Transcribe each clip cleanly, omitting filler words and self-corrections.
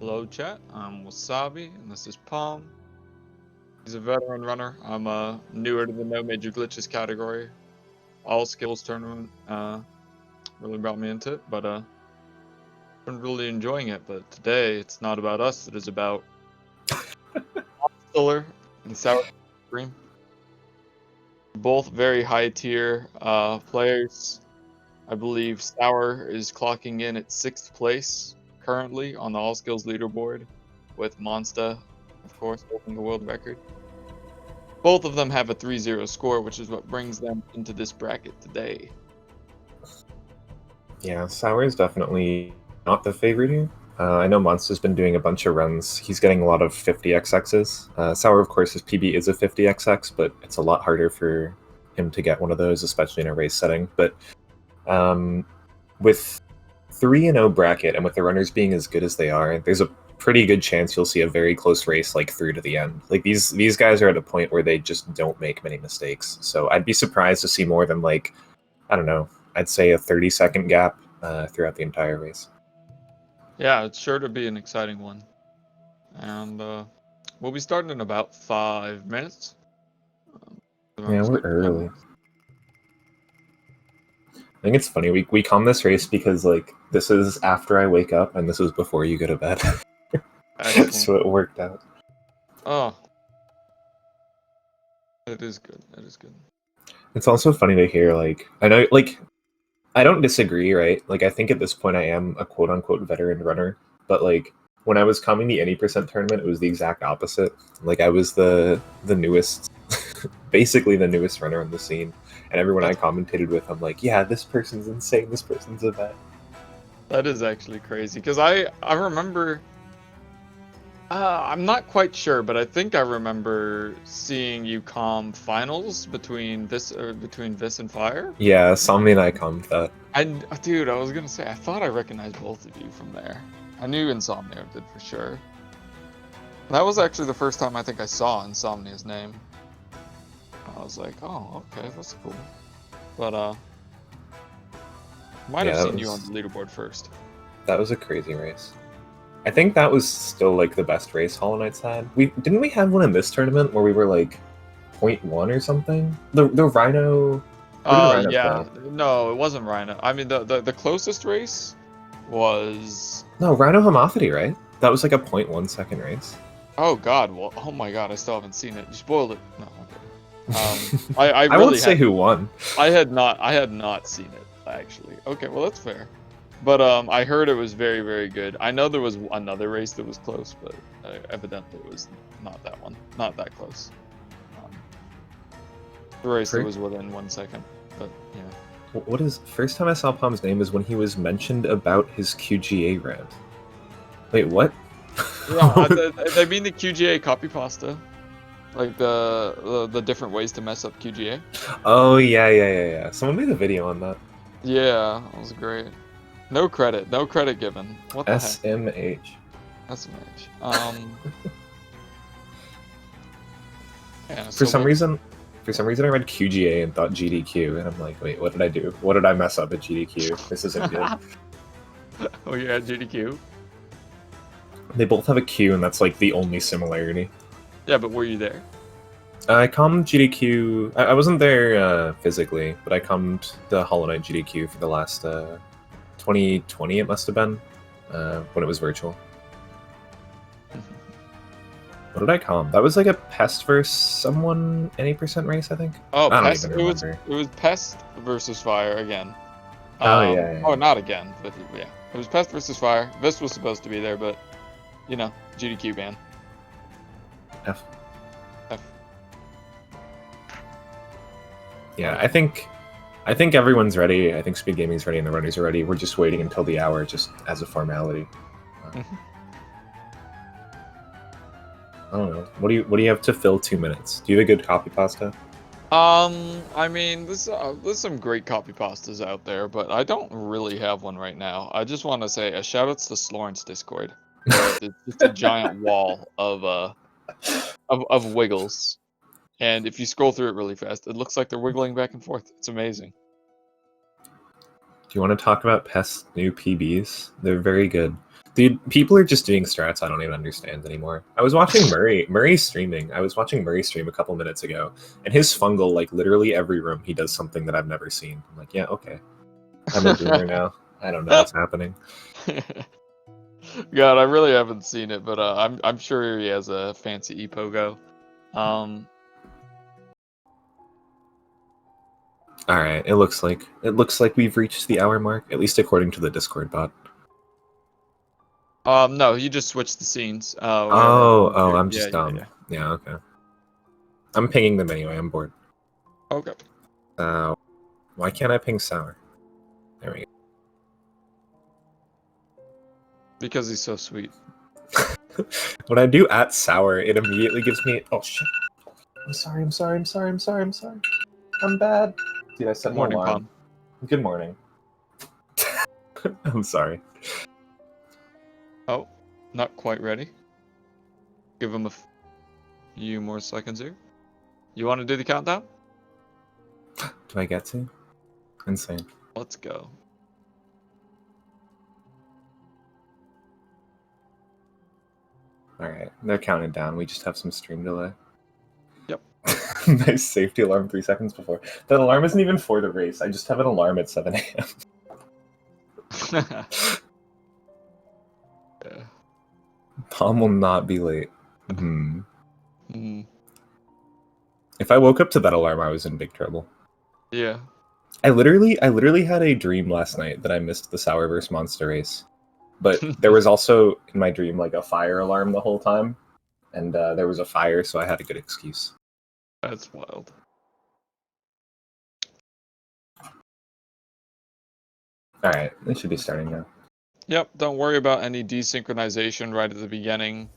Hello chat, I'm Wasabi, and this is Palm. He's a veteran runner. I'm newer to the no major glitches category. All skills tournament really brought me into it, but been really enjoying it. But today it's not about us, it is about MonStahLer and sourcream. Both very high tier players. I believe Sour is clocking in at 6th place currently on the all skills leaderboard, with MonStahLer, of course, holding the world record. Both of them have a 3-0 score, which is what brings them into this bracket today. Yeah, Sour is definitely not the favorite here. I know Monster's been doing a bunch of runs. He's getting a lot of 50xx's. Sour, of course, his PB is a 50xx, but it's a lot harder for him to get one of those, especially in a race setting. But with 3-0 bracket, and with the runners being as good as they are, there's a pretty good chance you'll see a very close race, like, through to the end. Like, these guys are at a point where they just don't make many mistakes. So I'd be surprised to see more than, like, I don't know, I'd say a 30-second gap throughout the entire race. Yeah, it's sure to be an exciting one. And we'll be starting in about 5 minutes. Yeah, we're early. I think it's funny, we calm this race because, like, this is after I wake up, and this is before you go to bed. So it worked out. Oh. It is good, it is good. It's also funny to hear, like, I know, like, I don't disagree, right? Like, I think at this point I am a quote-unquote veteran runner, but, like, when I was coming the any percent tournament, it was the exact opposite. Like, I was the newest, basically the newest runner on the scene, and everyone I commentated with, I'm like, yeah, this person's insane, this person's a vet. That is actually crazy, because I remember, I'm not quite sure, but I think I remember seeing you comm finals between Vis and Fire. Yeah, Somni and I commed that. Dude, I was gonna say, I thought I recognized both of you from there. I knew Insomnia did for sure. That was actually the first time I think I saw Insomnia's name. I was like, oh, okay, that's cool. But might have seen you on the leaderboard first. That was a crazy race. I think that was still, like, the best race Hollow Knight's had. Didn't we have one in this tournament where we were, like, 0.1 or something? The Rhino... yeah. No, it wasn't Rhino. I mean, the closest race was... No, Rhino Homophily, right? That was, like, a 0.1 second race. Oh, God. Well, oh, my God. I still haven't seen it. You spoiled it. No, okay. I really won't say who won. I had not seen it, actually. Okay, well, that's fair. But I heard it was very, very good. I know there was another race that was close, but evidently it was not that one. Not that close. The race that was within 1 second. But, yeah. What is... First time I saw Palm's name is when he was mentioned about his QGA rant. Wait, what? Yeah, I mean the QGA copy pasta. Like the different ways to mess up QGA. Oh, yeah. Someone made a video on that. Yeah, that was great. No credit given. What the SMH. Heck? SMH. Yeah, For some reason I read QGA and thought GDQ, and I'm like, wait, what did I do? What did I mess up at GDQ? This isn't good. Oh, yeah, GDQ? They both have a Q, and that's, like, the only similarity. Yeah, but were you there? I commed GDQ... I wasn't there physically, but I commed the Hollow Knight GDQ for the last 2020, it must have been, when it was virtual. What did I comm? That was like a Pest versus someone any percent race, I think. Oh, Pest. It was Pest versus Fire again. Yeah. Oh, not again, but yeah. It was Pest versus Fire. Vis was supposed to be there, but you know, GDQ ban. F. Yeah, I think everyone's ready. I think SpeedGaming's ready and the runners are ready. We're just waiting until the hour, just as a formality. I don't know. What do you have to fill 2 minutes? Do you have a good copy pasta? I mean, there's some great copy pastas out there, but I don't really have one right now. I just want to say a shout outs to Sloren's Discord. It's just a giant wall of wiggles, and if you scroll through it really fast, it looks like they're wiggling back and forth. It's amazing. Do you want to talk about Pest's new PBs? They're very good. Dude, people are just doing strats I don't even understand anymore. I was watching Murray streaming. I was watching Murray stream a couple minutes ago, and his fungal, like literally every room, he does something that I've never seen. I'm like, yeah, okay. I'm a boomer now. I don't know what's happening. God, I really haven't seen it, but I'm sure he has a fancy epogo. All right, it looks like we've reached the hour mark, at least according to the Discord bot. No, you just switched the scenes. I'm just yeah, dumb. yeah. Yeah, okay. I'm pinging them anyway. I'm bored. Okay. Why can't I ping Sour? There we go. Because he's so sweet. When I do at Sour, it immediately gives me. Oh shit! I'm sorry. I'm bad. Dude, I set an Morning, alarm. Pun. Good morning. I'm sorry. Oh, not quite ready. Give him a few more seconds here. You want to do the countdown? Do I get to? Insane. Let's go. Alright, they're counting down. We just have some stream delay. Yep. Nice safety alarm 3 seconds before. That alarm isn't even for the race. I just have an alarm at 7 a.m. Yeah. Palm will not be late. If I woke up to that alarm, I was in big trouble. Yeah. I literally had a dream last night that I missed the Sour vs. Monster race. But there was also, in my dream, like a fire alarm the whole time. And there was a fire, so I had a good excuse. That's wild. Alright, they should be starting now. Yep, don't worry about any desynchronization right at the beginning.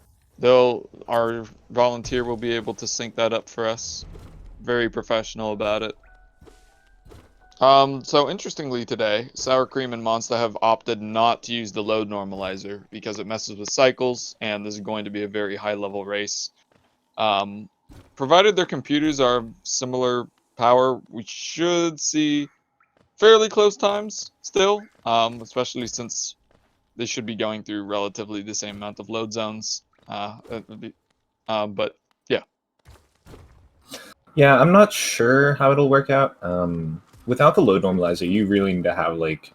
Our volunteer will be able to sync that up for us. Very professional about it. So interestingly today, Sour Cream and Monsta have opted not to use the load normalizer because it messes with cycles, and this is going to be a very high level race. Provided their computers are similar power, we should see fairly close times still, especially since they should be going through relatively the same amount of load zones. But yeah. Yeah, I'm not sure how it'll work out. Without the load normalizer, you really need to have like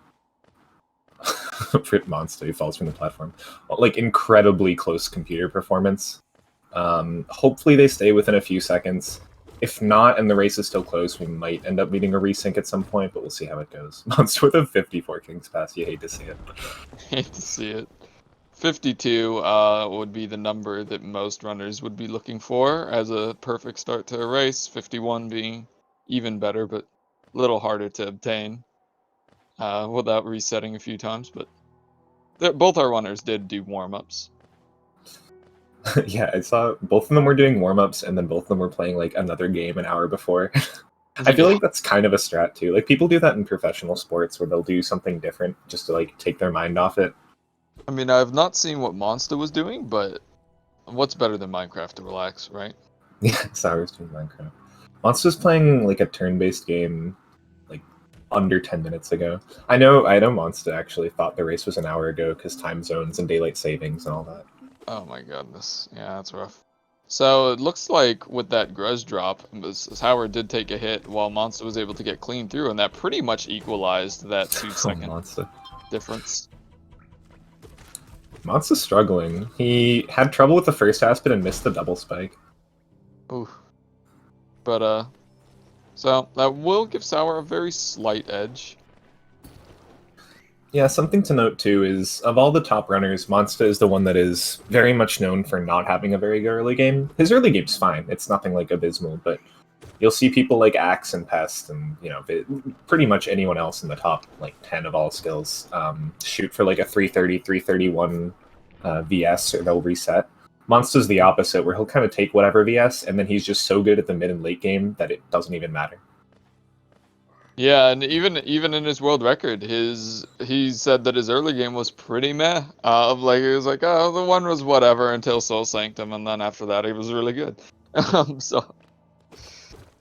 Rip Monster who falls from the platform, like incredibly close computer performance. Hopefully they stay within a few seconds. If not, and the race is still close, we might end up needing a resync at some point, but we'll see how it goes. Monster with a 54 Kings Pass, you hate to see it. Hate to see it. 52 would be the number that most runners would be looking for as a perfect start to a race. 51 being even better, but a little harder to obtain without resetting a few times. But both our runners did do warm-ups. Yeah, I saw both of them were doing warm-ups, and then both of them were playing like another game an hour before. I feel like that's kind of a strat too. Like people do that in professional sports where they'll do something different just to like take their mind off it. I mean, I've not seen what Monsta was doing, but what's better than Minecraft to relax, right? Yeah, Sour's doing Minecraft. Monster's playing like a turn-based game like under 10 minutes ago. I know Monster actually thought the race was an hour ago because time zones and daylight savings and all that. Oh my goodness. Yeah, that's rough. So it looks like with that grudge drop, Howard did take a hit while Monster was able to get clean through, and that pretty much equalized that 2-second difference. Monster's struggling. He had trouble with the first aspect and missed the double spike. Ooh. But, so that will give Sour a very slight edge. Yeah, something to note too is, of all the top runners, Monsta is the one that is very much known for not having a very good early game. His early game's fine, it's nothing like abysmal, but you'll see people like Axe and Pest and, you know, pretty much anyone else in the top, like, 10 of all skills, shoot for like a 330, 331 VS, or they'll reset. Monsta's the opposite, where he'll kind of take whatever VS, and then he's just so good at the mid and late game that it doesn't even matter. Yeah, and even in his world record, he said that his early game was pretty meh. Like he was like, oh, the one was whatever until Soul Sanctum, and then after that he was really good. So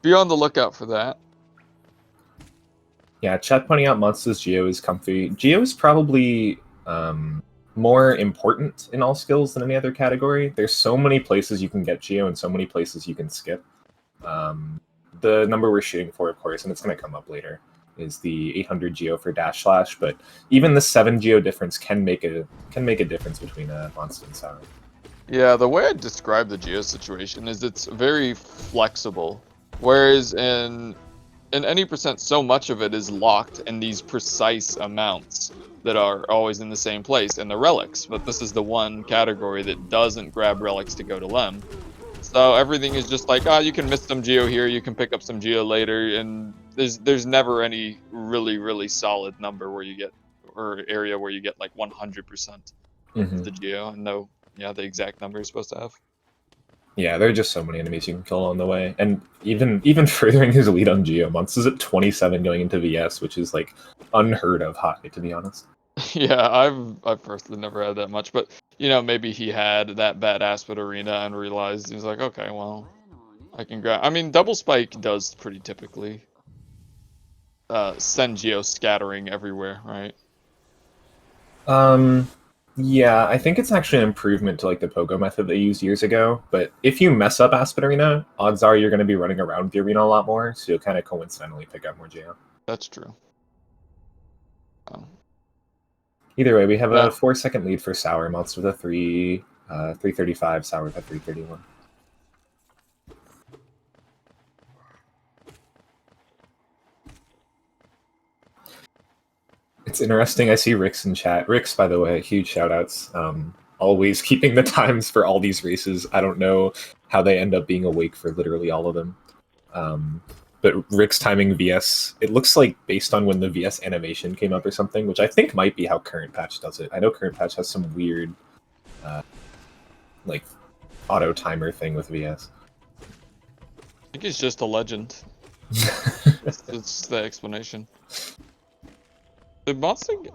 be on the lookout for that. Yeah, chat pointing out Monster's Geo is comfy. Geo is probably more important in all skills than any other category. There's so many places you can get Geo and so many places you can skip. The number we're shooting for, of course, and it's going to come up later, is the 800 Geo for dash slash. But even the 7 Geo difference can make a difference between Monster and Sour. Yeah, the way I describe the Geo situation is it's very flexible, whereas in any percent, so much of it is locked in these precise amounts that are always in the same place, and the relics. But this is the one category that doesn't grab relics to go to Lem. So everything is just like, you can miss some Geo here, you can pick up some Geo later, and there's never any really solid number where you get, or area where you get like 100% of the Geo, and no, yeah, the exact number you're supposed to have. Yeah, there are just so many enemies you can kill on the way, and even furthering his lead on Geo, Monts is at 27 going into VS, which is like unheard of high, to be honest. Yeah, I've personally never had that much, but you know, maybe he had that badass with Arena and realized he's like, okay, well, I can grab. I mean, Double Spike does pretty typically send Geo scattering everywhere, right? Yeah, I think it's actually an improvement to like the Pogo method they used years ago. But if you mess up Aspen Arena, odds are you're going to be running around the arena a lot more, so you'll kind of coincidentally pick up more Geo. That's true. Either way, we have a 4-second lead for Sour. Monts with a 335, Sour with a 331. It's interesting. I see Rick's in chat. Rick's, by the way, huge shout-outs. Always keeping the times for all these races. I don't know how they end up being awake for literally all of them. But Rick's timing VS, it looks like based on when the VS animation came up or something, which I think might be how Current Patch does it. I know Current Patch has some weird, like, auto timer thing with VS. I think he's just a legend. That's the explanation. Did Monster get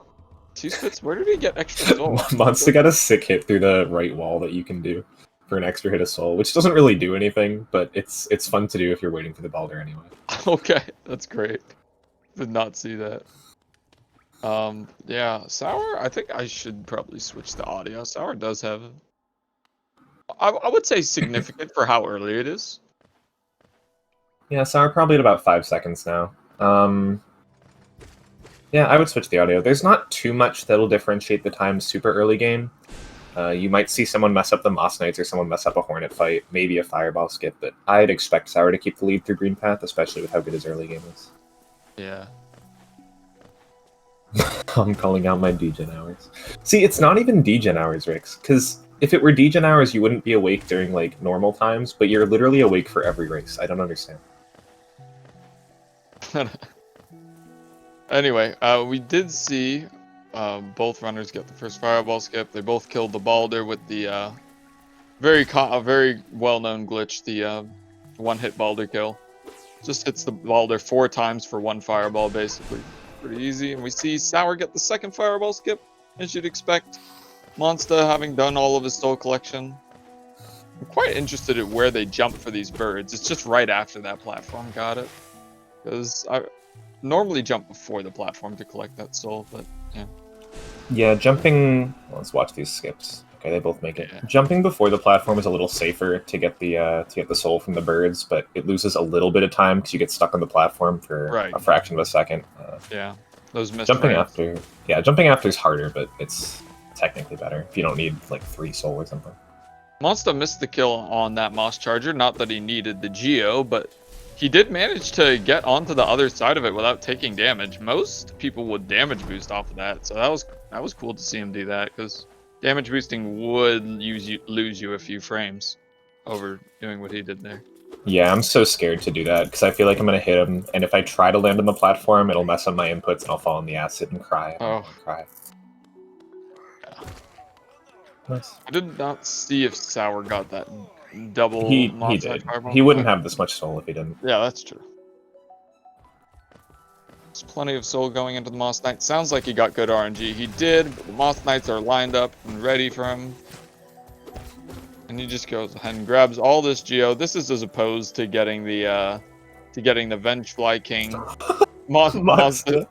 2 spits? Where did he get extra soul? Monster got a sick hit through the right wall that you can do for an extra hit of soul, which doesn't really do anything, but it's fun to do if you're waiting for the Balder anyway. Okay, that's great. Did not see that. Yeah, Sour, I think I should probably switch the audio. Sour does have, I would say, significant for how early it is. Yeah, Sour probably at about 5 seconds now. Yeah, I would switch the audio. There's not too much that'll differentiate the time super early game. You might see someone mess up the Moss Knights or someone mess up a Hornet fight, maybe a Fireball skip, but I'd expect Sour to keep the lead through Green Path, especially with how good his early game is. Yeah. I'm calling out my degen hours. See, it's not even degen hours, Rix, because if it were degen hours, you wouldn't be awake during, like, normal times, but you're literally awake for every race. I don't understand. Anyway, we did see both runners get the first Fireball skip. They both killed the Balder with the very well-known glitch, the one-hit Balder kill. Just hits the Balder 4 times for 1 Fireball, basically. Pretty easy. And we see Sour get the second Fireball skip, as you'd expect. Monsta having done all of his soul collection. I'm quite interested in where they jump for these birds. It's just right after that platform got it. Because I normally jump before the platform to collect that soul, but yeah. Yeah, jumping... Well, let's watch these skips. Okay, they both make it. Yeah. Jumping before the platform is a little safer to get the soul from the birds, but it loses a little bit of time because you get stuck on the platform for a fraction of a second. Yeah, those missed jumping frames. after. Yeah, jumping after is harder, but it's technically better if you don't need like 3 soul or something. Monsta missed the kill on that Moss Charger. Not that he needed the Geo, but he did manage to get onto the other side of it without taking damage. Most people would damage boost off of that, so that was cool to see him do that, because damage boosting would lose you a few frames over doing what he did there. Yeah, I'm so scared to do that, because I feel like I'm going to hit him, and if I try to land on the platform, it'll mess up my inputs, and I'll fall in the acid and cry. Yeah. Nice. I did not see if Sour got that double. He did. He wouldn't have this much soul if he didn't. Yeah, that's true. There's plenty of soul going into the Moss Knight. Sounds like he got good RNG. He did, but the Moss Knights are lined up and ready for him. And he just goes ahead and grabs all this Geo. This is as opposed to getting the Vengefly King Monster.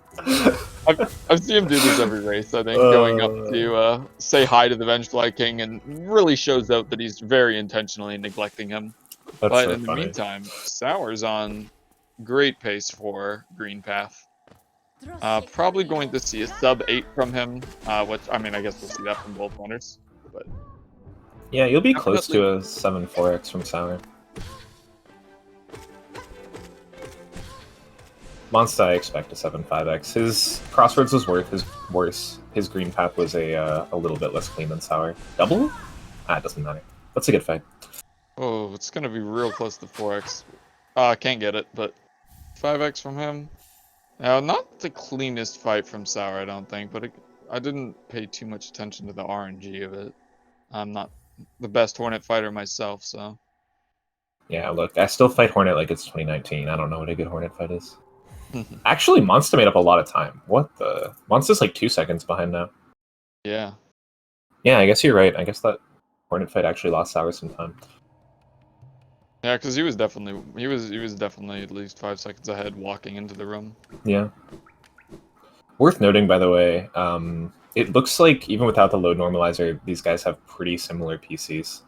I've seen him do this every race, I think, going up to say hi to the Vengefly King, and really shows out that he's very intentionally neglecting him. That's But so in the funny. meantime, Sour's on great pace for Green Path. Probably going to see a sub 8 from him, which, I mean, I guess we'll see that from both runners. But Yeah, you'll be close definitely, to a 7-4x from Sour. MonStahLer, I expect a 7-5x. His Crossroads was worse. His Green Path was a little bit less clean than Sour. Double? Ah, it doesn't matter. That's a good fight. oh, it's going to be real close to 4x. Can't get it, but 5x from him. Now, not the cleanest fight from Sour, I don't think, but I didn't pay too much attention to the RNG of it. I'm not the best Hornet fighter myself, so. Yeah, look, I still fight Hornet like it's 2019. I don't know what a good Hornet fight is. Actually, MonStah made up a lot of time. What the? MonStah's like 2 seconds behind now. Yeah. Yeah, I guess you're right. I guess that Hornet fight actually lost Sour some time. Yeah, because he was definitely at least 5 seconds ahead walking into the room. Yeah. Worth noting, by the way, it looks like even without the load normalizer, these guys have pretty similar PCs.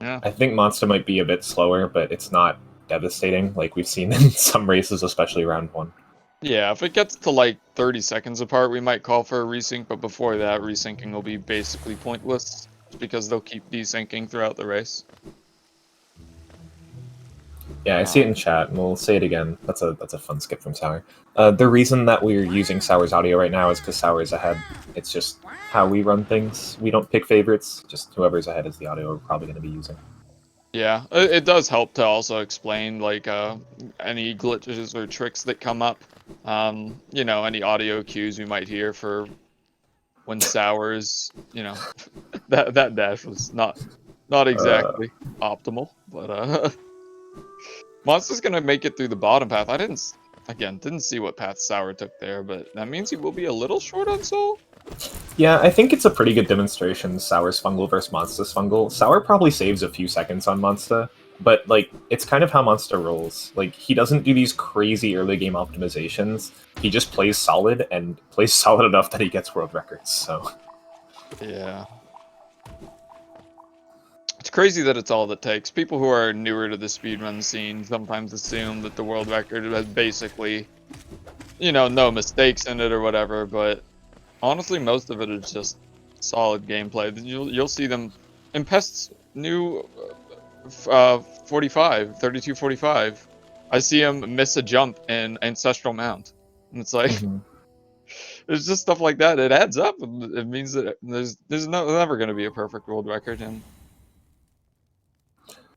Yeah. I think MonStah might be a bit slower, but it's not devastating like we've seen in some races, especially round 1. Yeah, if it gets to like 30 seconds apart, we might call for a resync, but before that, resyncing will be basically pointless because they'll keep desyncing throughout the race. Yeah, I see it in chat, and we'll say it again. That's a fun skip from Sour. The reason that we're using Sour's audio right now is because Sour is ahead. It's just how we run things. We don't pick favorites. Just whoever's ahead is the audio we're probably going to be using. Yeah, it does help to also explain like any glitches or tricks that come up. You know, any audio cues we might hear for when Sour's, you know, that dash was not exactly optimal, but Monster's gonna make it through the bottom path. I didn't see what path Sour took there, but that means he will be a little short on soul. Yeah, I think it's a pretty good demonstration, Sour's fungal versus MonStah's fungal. Sour probably saves a few seconds on MonStah, but like it's kind of how MonStah rolls. Like he doesn't do these crazy early game optimizations. He just plays solid and plays solid enough that he gets world records. So yeah. It's crazy that it's all that takes. People who are newer to the speedrun scene sometimes assume that the world record has basically, you know, no mistakes in it or whatever, but honestly, most of it is just solid gameplay. You'll see them in Pest's new 3245. I see him miss a jump in Ancestral Mount. And it's like, there's just stuff like that. It adds up. It means that there's never going to be a perfect world record. And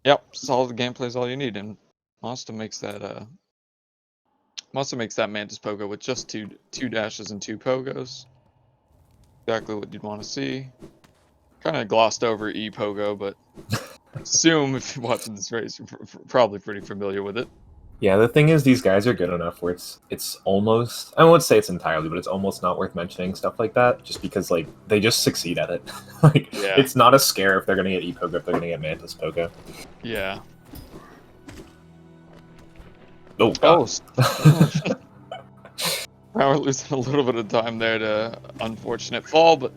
yep, solid gameplay is all you need. And Monster makes that Mantis Pogo with just two dashes and 2 pogos. Exactly what you'd want to see. Kind of glossed over E Pogo, but I assume if you're watching this race, you're probably pretty familiar with it. yeah, the thing is, these guys are good enough where it's almost, I won't say it's entirely, but it's almost not worth mentioning stuff like that, just because like they just succeed at it. Like Yeah. it's not a scare if they're gonna get E Pogo, if they're gonna get Mantis Pogo. Yeah. Oh god. Now we're losing a little bit of time there to unfortunate fall, but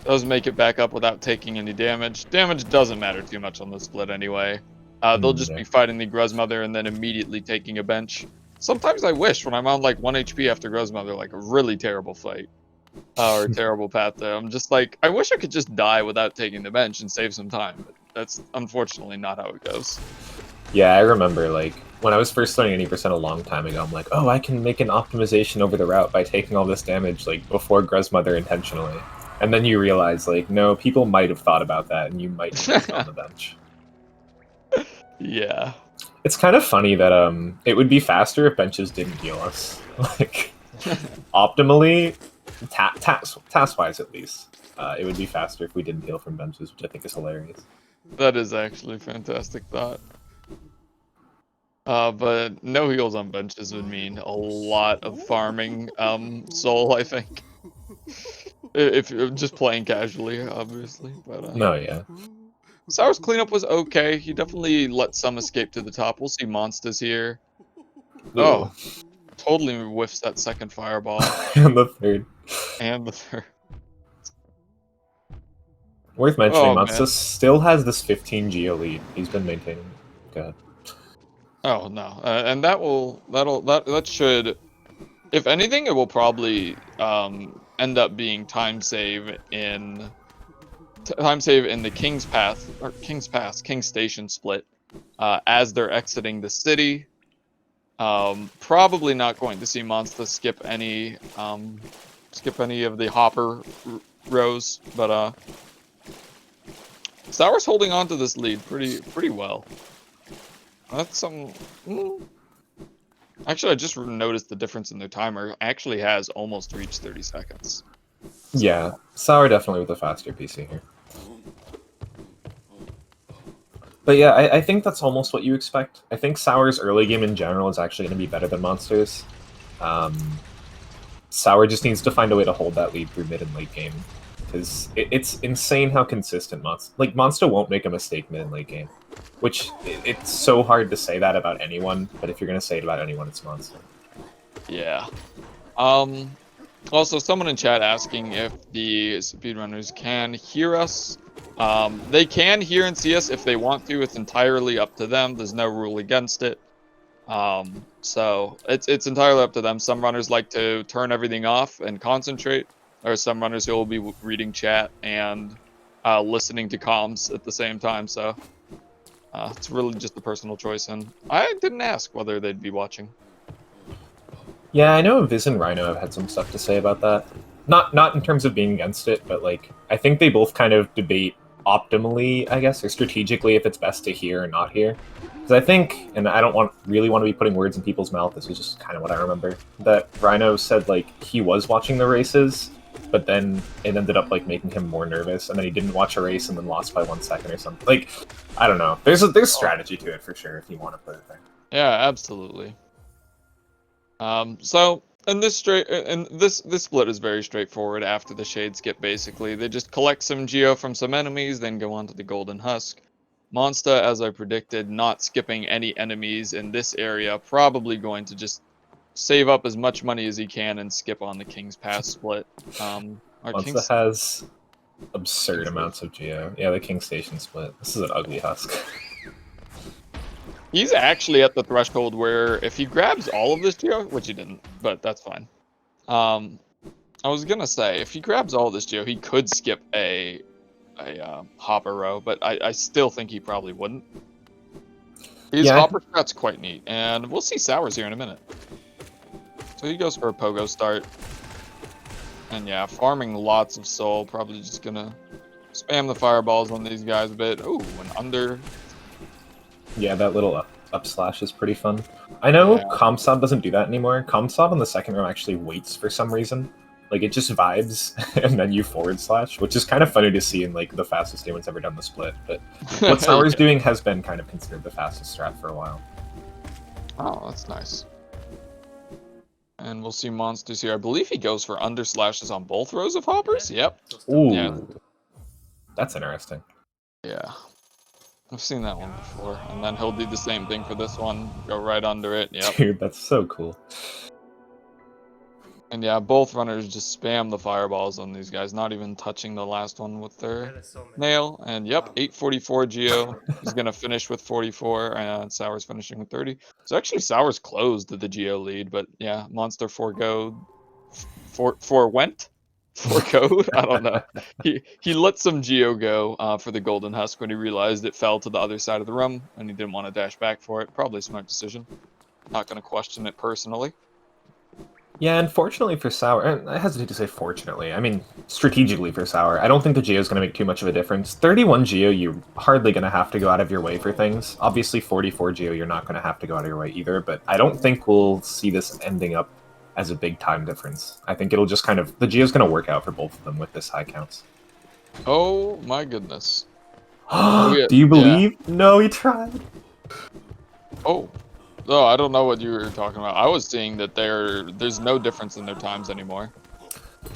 does make it back up without taking any damage. Damage doesn't matter too much on the split anyway. They'll just be fighting the Gruzmother and then immediately taking a bench. Sometimes I wish when I'm on like 1 HP after Gruzmother, like a really terrible fight. Or a terrible path there. I'm just like, I wish I could just die without taking the bench and save some time. But that's unfortunately not how it goes. Yeah, I remember like when I was first learning 80% a long time ago, I'm like, oh, I can make an optimization over the route by taking all this damage like before Gruzmother intentionally. And then you realize like, no, people might have thought about that and you might be on the bench. Yeah. It's kind of funny that it would be faster if benches didn't heal us. Like optimally, task-wise at least, it would be faster if we didn't heal from benches, which I think is hilarious. That is actually a fantastic thought. But no heals on benches would mean a lot of farming soul, I think. If you're just playing casually, obviously. But No, yeah. Sour's cleanup was okay. He definitely let some escape to the top. We'll see monsters here. Ooh. Oh. totally whiffs that second fireball. And the third. And the third. Worth mentioning, Oh, man. Monsta still has this 15 geo lead. He's been maintaining. Go ahead. Oh, no. And that should, if anything, it will probably end up being time save in the King's Station split as they're exiting the city. Probably not going to see MonStah skip any of the hopper rows, but Sour's holding on to this lead pretty well. That's some. Actually, I just noticed the difference in their timer. Actually, has almost reached 30 seconds. Yeah, Sour definitely with the faster PC here. But yeah, I think that's almost what you expect. I think Sour's early game in general is actually going to be better than Monster's. Sour just needs to find a way to hold that lead through mid and late game. Because it's insane how consistent Monster won't make a mistake mid and late game. Which, it's so hard to say that about anyone, but if you're going to say it about anyone, it's Monster. Yeah. Also, someone in chat asking if the speedrunners can hear us. They can hear and see us if they want to. It's entirely up to them. There's no rule against it. So it's entirely up to them. Some runners like to turn everything off and concentrate. There are some runners who will be reading chat and listening to comms at the same time. So it's really just a personal choice. And I didn't ask whether they'd be watching. Yeah, I know Viz and Rhino have had some stuff to say about that. Not in terms of being against it, but like I think they both kind of debate optimally, I guess, or strategically if it's best to hear or not hear. Because I think, and I don't really want to be putting words in people's mouth, this is just kind of what I remember, that Rhino said like he was watching the races, but then it ended up like making him more nervous, and then he didn't watch a race and then lost by 1 second or something. Like, I don't know. There's strategy to it for sure if you want to put it there. Yeah, absolutely. So this split is very straightforward. After the Shade skip, basically they just collect some geo from some enemies, then go on to the Golden Husk. MonStah, as I predicted, not skipping any enemies in this area, probably going to just save up as much money as he can and skip on the King's Pass split. MonStah has absurd amounts of geo. Yeah, the King Station split. This is an ugly husk. He's actually at the threshold where if he grabs all of this geo, which he didn't, but that's fine. I was gonna say if he grabs all of this geo, he could skip a hopper row, but I still think he probably wouldn't. His hopper strat's quite neat, and we'll see Sours here in a minute. So he goes for a pogo start, and yeah, farming lots of soul. Probably just gonna spam the fireballs on these guys a bit. Ooh, an under. Yeah, that little up slash is pretty fun. I know Comsob doesn't do that anymore. Comsob on the second row actually waits for some reason. Like, it just vibes, and then you forward slash, which is kind of funny to see in, like, the fastest anyone's ever done the split. But what Sour's doing has been kind of considered the fastest strat for a while. Oh, that's nice. And we'll see monsters here. I believe he goes for under slashes on both rows of hoppers. Yep. Ooh. Yeah. That's interesting. Yeah. I've seen that one before. And then he'll do the same thing for this one. Go right under it. Yep. Dude, that's so cool. And yeah, both runners just spam the fireballs on these guys, not even touching the last one with their nail. And yep, 844 geo. He's going to finish with 44, and Sour's finishing with 30. So actually, Sour's closed the geo lead, but yeah, Monster foregoed. Foregoed? I don't know. He let some geo go for the Golden Husk when he realized it fell to the other side of the room, and he didn't want to dash back for it. Probably a smart decision. Not going to question it personally. Yeah, unfortunately for Sour, and I hesitate to say fortunately, I mean strategically for Sour, I don't think the Geo is going to make too much of a difference. 31 Geo, you're hardly going to have to go out of your way for things. Obviously 44 Geo, you're not going to have to go out of your way either, but I don't think we'll see this ending up as a big time difference. I think it'll just kind of, the Geo's going to work out for both of them with this high counts. Oh my goodness. Do you believe? Yeah. No, he tried. Oh. No, I don't know what you were talking about. I was seeing that there's no difference in their times anymore.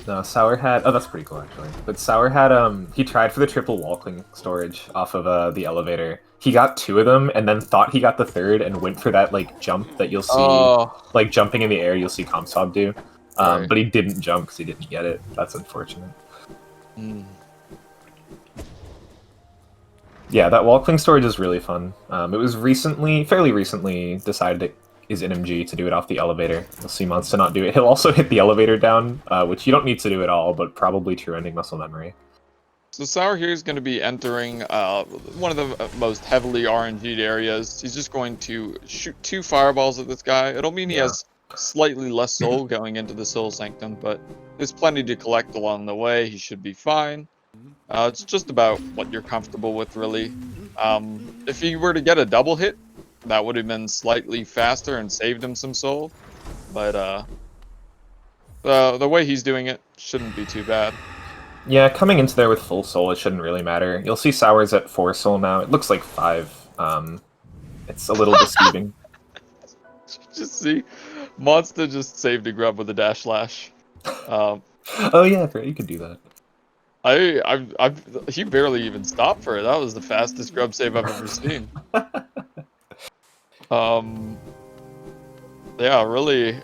No, Sour had. Oh, that's pretty cool actually. But Sour had he tried for the triple walking storage off of the elevator. He got 2 of them and then thought he got the 3rd and went for that like jump that you'll see, Oh, like jumping in the air. You'll see Comsob do, right. but he didn't jump because he didn't get it. That's unfortunate. Mm. Yeah, that walking storage is really fun. It was fairly recently, decided it is in MG to do it off the elevator. You'll see Monsta not do it. He'll also hit the elevator down, which you don't need to do at all, but probably true ending muscle memory. So Sour here is going to be entering one of the most heavily RNG'd areas. He's just going to shoot 2 fireballs at this guy. It'll mean he has slightly less soul going into the Soul Sanctum, but there's plenty to collect along the way. He should be fine. It's just about what you're comfortable with, really. If he were to get a double hit, that would have been slightly faster and saved him some soul. But the way he's doing it shouldn't be too bad. Yeah, coming into there with full soul, it shouldn't really matter. You'll see Sour's at 4 soul now. It looks like 5. It's a little deceiving. Just see, Monster just saved a grub with a dash slash. Oh yeah, you could do that. He barely even stopped for it. That was the fastest grub save I've ever seen. Yeah, really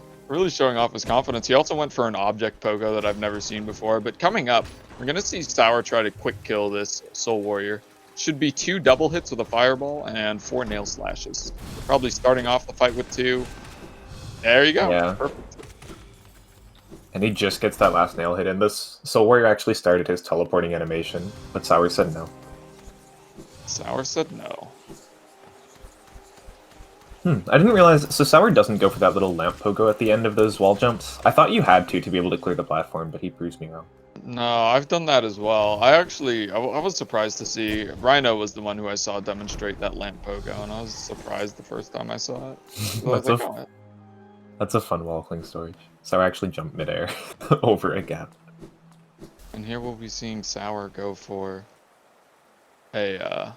showing off his confidence. He also went for an object pogo that I've never seen before. But coming up, we're gonna see Sour try to quick kill this Soul Warrior. Should be 2 double hits with a fireball and 4 nail slashes. Probably starting off the fight with 2. There you go. Yeah. Perfect. And he just gets that last nail hit in. This Soul Warrior actually started his teleporting animation, but Sour said no. Sour said no. I didn't realize... So Sour doesn't go for that little lamp pogo at the end of those wall jumps. I thought you had to be able to clear the platform, but he proves me wrong. No, I've done that as well. I was surprised to see... Rhino was the one who I saw demonstrate that lamp pogo, and I was surprised the first time I saw it. So That's a fun wall cling storage. Sour actually jumped midair over a gap. And here we'll be seeing Sour go for a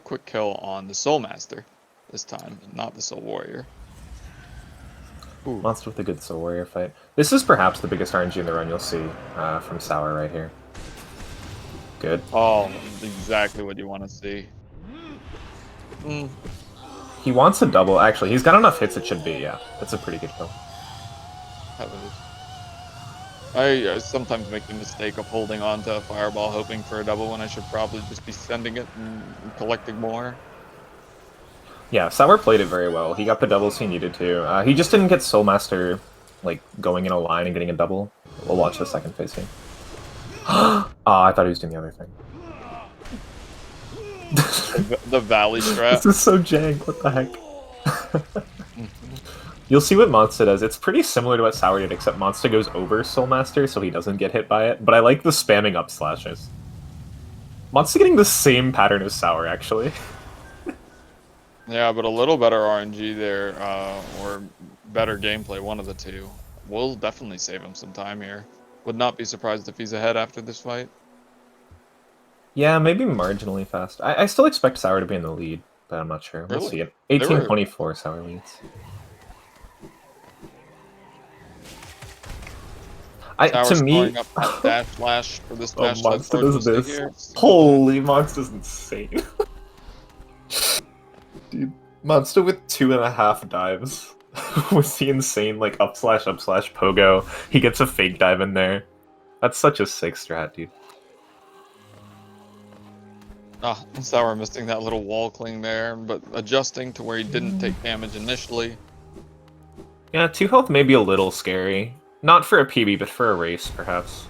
quick kill on the Soul Master this time, not the Soul Warrior. Ooh. Monster with a good Soul Warrior fight. This is perhaps the biggest RNG in the run you'll see from Sour right here. Good. Oh, exactly what you want to see. He wants a double. Actually, he's got enough hits it should be, yeah. That's a pretty good kill. I sometimes make the mistake of holding on to a fireball hoping for a double when I should probably just be sending it and collecting more. Yeah, Sour played it very well. He got the doubles he needed to. He just didn't get Soul Master like going in a line and getting a double. We'll watch the second phase here. I thought he was doing the other thing. The Valley strat. This is so jank, what the heck? You'll see what Monsta does. It's pretty similar to what Sour did, except Monsta goes over Soul Master, so he doesn't get hit by it. But I like the spamming up slashes. Monsta getting the same pattern as Sour, actually. Yeah, but a little better RNG there, or better gameplay, one of the two. Will definitely save him some time here. Would not be surprised if he's ahead after this fight. Yeah, maybe marginally fast. I still expect Sour to be in the lead, but I'm not sure. We'll see it. 18-24 Sour leads. To me, up that dash flash for this dash Monsta does this. Here. Holy, Monsta's insane. Dude, Monsta with 2.5 dives with the insane like up slash pogo. He gets a fake dive in there. That's such a sick strat, dude. Sour missing that little wall cling there, but adjusting to where he didn't take damage initially. Yeah, 2 health may be a little scary. Not for a PB, but for a race, perhaps.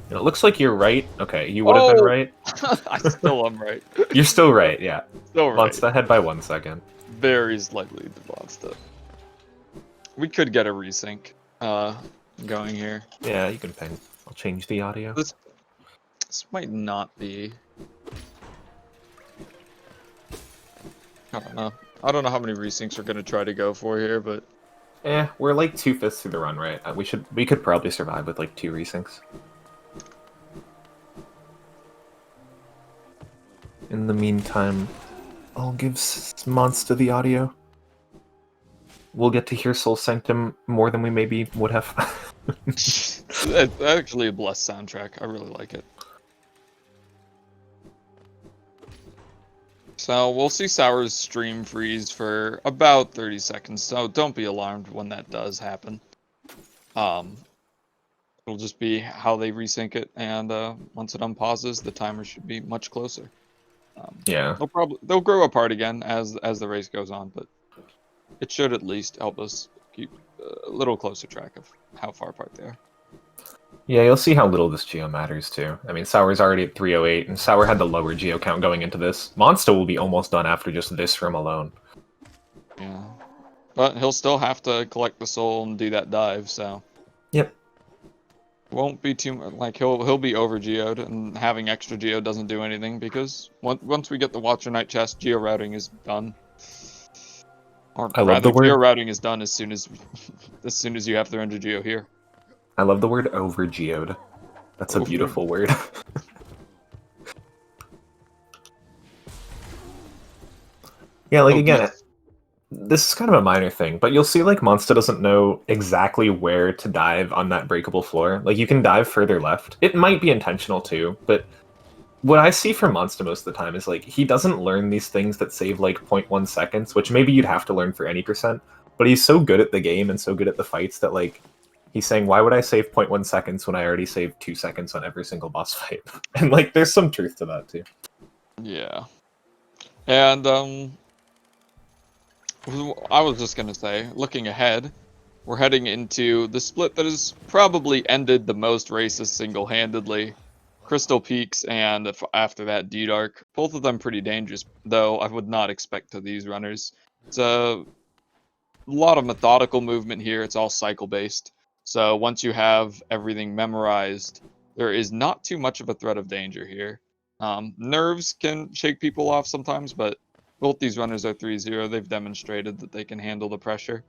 And it looks like you're right. Okay, you would have been right. I still am right. You're still right, yeah. Still right. Monsta ahead by 1 second. Very slightly to Monsta. We could get a resync going here. Yeah, you can ping. I'll change the audio. This might not be... I don't know. I don't know how many resyncs we're going to try to go for here, but... we're like 2/5 through the run, right? We could probably survive with like 2 resyncs. In the meantime, I'll give Monsta the audio. We'll get to hear Soul Sanctum more than we maybe would have. It's actually a blessed soundtrack. I really like it. So we'll see Sour's stream freeze for about 30 seconds, so don't be alarmed when that does happen. It'll just be how they resync it, and once it unpauses, the timer should be much closer. Yeah. They'll grow apart again as the race goes on, but it should at least help us keep a little closer track of how far apart they are. Yeah, you'll see how little this geo matters too. I mean, Sour's already at 308, and Sour had the lower geo count going into this. MonStah will be almost done after just this room alone. Yeah, but he'll still have to collect the soul and do that dive, so. Yep. Won't be too like he'll be over geoed, and having extra geo doesn't do anything because once we get the Watcher Knight chest, geo routing is done. Or I love rather, the word geo routing is done as soon as you have the render geo here. I love the word over geoed. That's a beautiful word. Yeah, like again, this is kind of a minor thing, but you'll see like MonStah doesn't know exactly where to dive on that breakable floor. Like you can dive further left. It might be intentional too, but what I see from MonStah most of the time is like he doesn't learn these things that save like 0.1 seconds, which maybe you'd have to learn for any percent, but he's so good at the game and so good at the fights that like he's saying, why would I save 0.1 seconds when I already saved 2 seconds on every single boss fight? And like there's some truth to that too. Yeah. And I was just gonna say, looking ahead, we're heading into the split that has probably ended the most races single-handedly. Crystal Peaks and after that D-Dark. Both of them pretty dangerous, though I would not expect to these runners. It's a lot of methodical movement here. It's all cycle-based. So once you have everything memorized, there is not too much of a threat of danger here. Nerves can shake people off sometimes, but both these runners are 3-0. They've demonstrated that they can handle the pressure.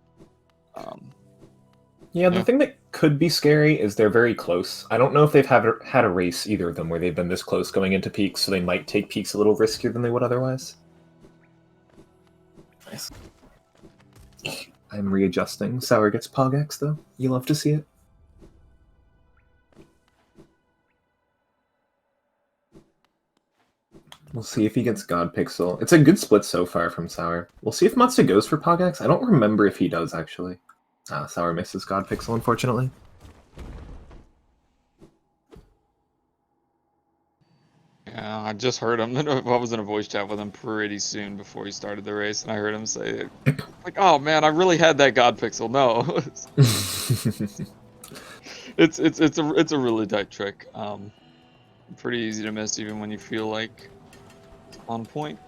Yeah, the thing that could be scary is they're very close. I don't know if they've had a race, either of them, where they've been this close going into Peaks, so they might take Peaks a little riskier than they would otherwise. Nice. I'm readjusting. Sour gets Pogax, though. You love to see it. We'll see if he gets God Pixel. It's a good split so far from Sour. We'll see if MonStah goes for Pogax. I don't remember if he does, actually. Sour misses God Pixel, unfortunately. Yeah, I just heard him. I was in a voice chat with him pretty soon before he started the race, and I heard him say, like, oh man, I really had that God Pixel. No. it's a really tight trick. Pretty easy to miss even when you feel like it's on point.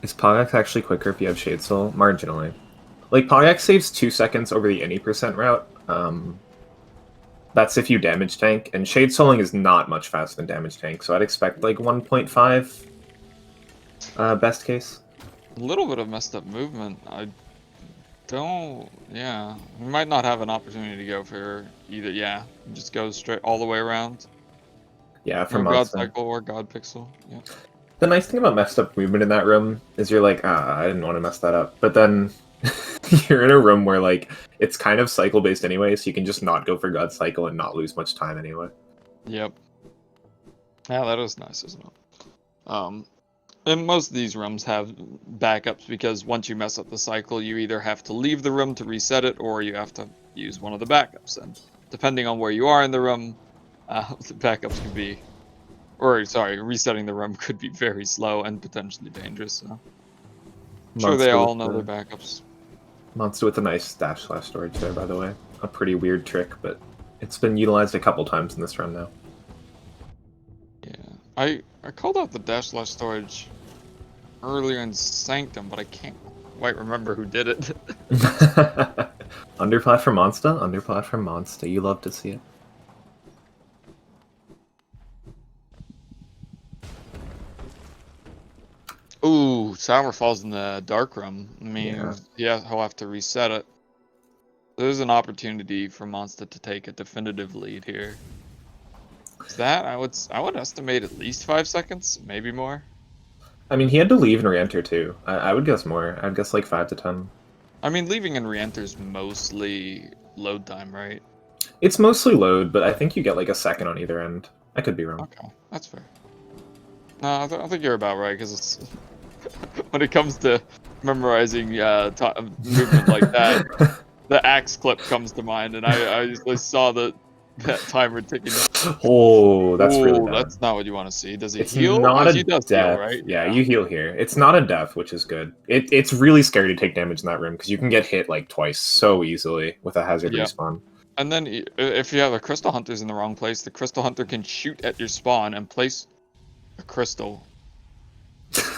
Is Pogax actually quicker if you have Shade Soul? Marginally. Like, Pogax saves 2 seconds over the any percent route. That's if you damage tank, and Shade Souling is not much faster than damage tank, so I'd expect like 1.5 best case. A little bit of messed up movement. Yeah. We might not have an opportunity to go for either, just go straight all the way around. Yeah, from God Cycle or God Pixel, yeah. The nice thing about messed up movement in that room is you're like, I didn't want to mess that up, but then you're in a room where like it's kind of cycle based anyway, so you can just not go for God Cycle and not lose much time anyway. Yep. Yeah, that is nice, isn't it? And most of these rooms have backups because once you mess up the cycle, you either have to leave the room to reset it or you have to use one of the backups. And depending on where you are in the room, the backups can be, resetting the room could be very slow and potentially dangerous. So I'm sure they all know their backups. MonStah with a nice dash/storage there, by the way. A pretty weird trick, but it's been utilized a couple times in this run now. Yeah, I called out the dash/storage earlier in Sanctum, but I can't quite remember who did it. Underplat from MonStah? Underplat from MonStah. You love to see it. Ooh, Sour falls in the dark room. I mean, yeah, he'll have to reset it. There's an opportunity for MonStah to take a definitive lead here. Is that I would estimate at least 5 seconds, maybe more. I mean, he had to leave and re-enter too. I would guess more. I'd guess like 5 to 10. I mean, leaving and re-enter is mostly load time, right? It's mostly load, but I think you get like a second on either end. I could be wrong. Okay, that's fair. No, I think you're about right, because it's when it comes to memorizing movement like that, the axe clip comes to mind, and I saw that timer ticking. Oh, that's really Ooh, bad. that's not what you want to see. Does he It's heal? not Oh, a he does heal, death. right? Yeah, you heal here. It's not a death, which is good. It's really scary to take damage in that room because you can get hit like twice so easily with a hazard Yeah. respawn. And then if you have a crystal hunters in the wrong place, the crystal hunter can shoot at your spawn and place a crystal.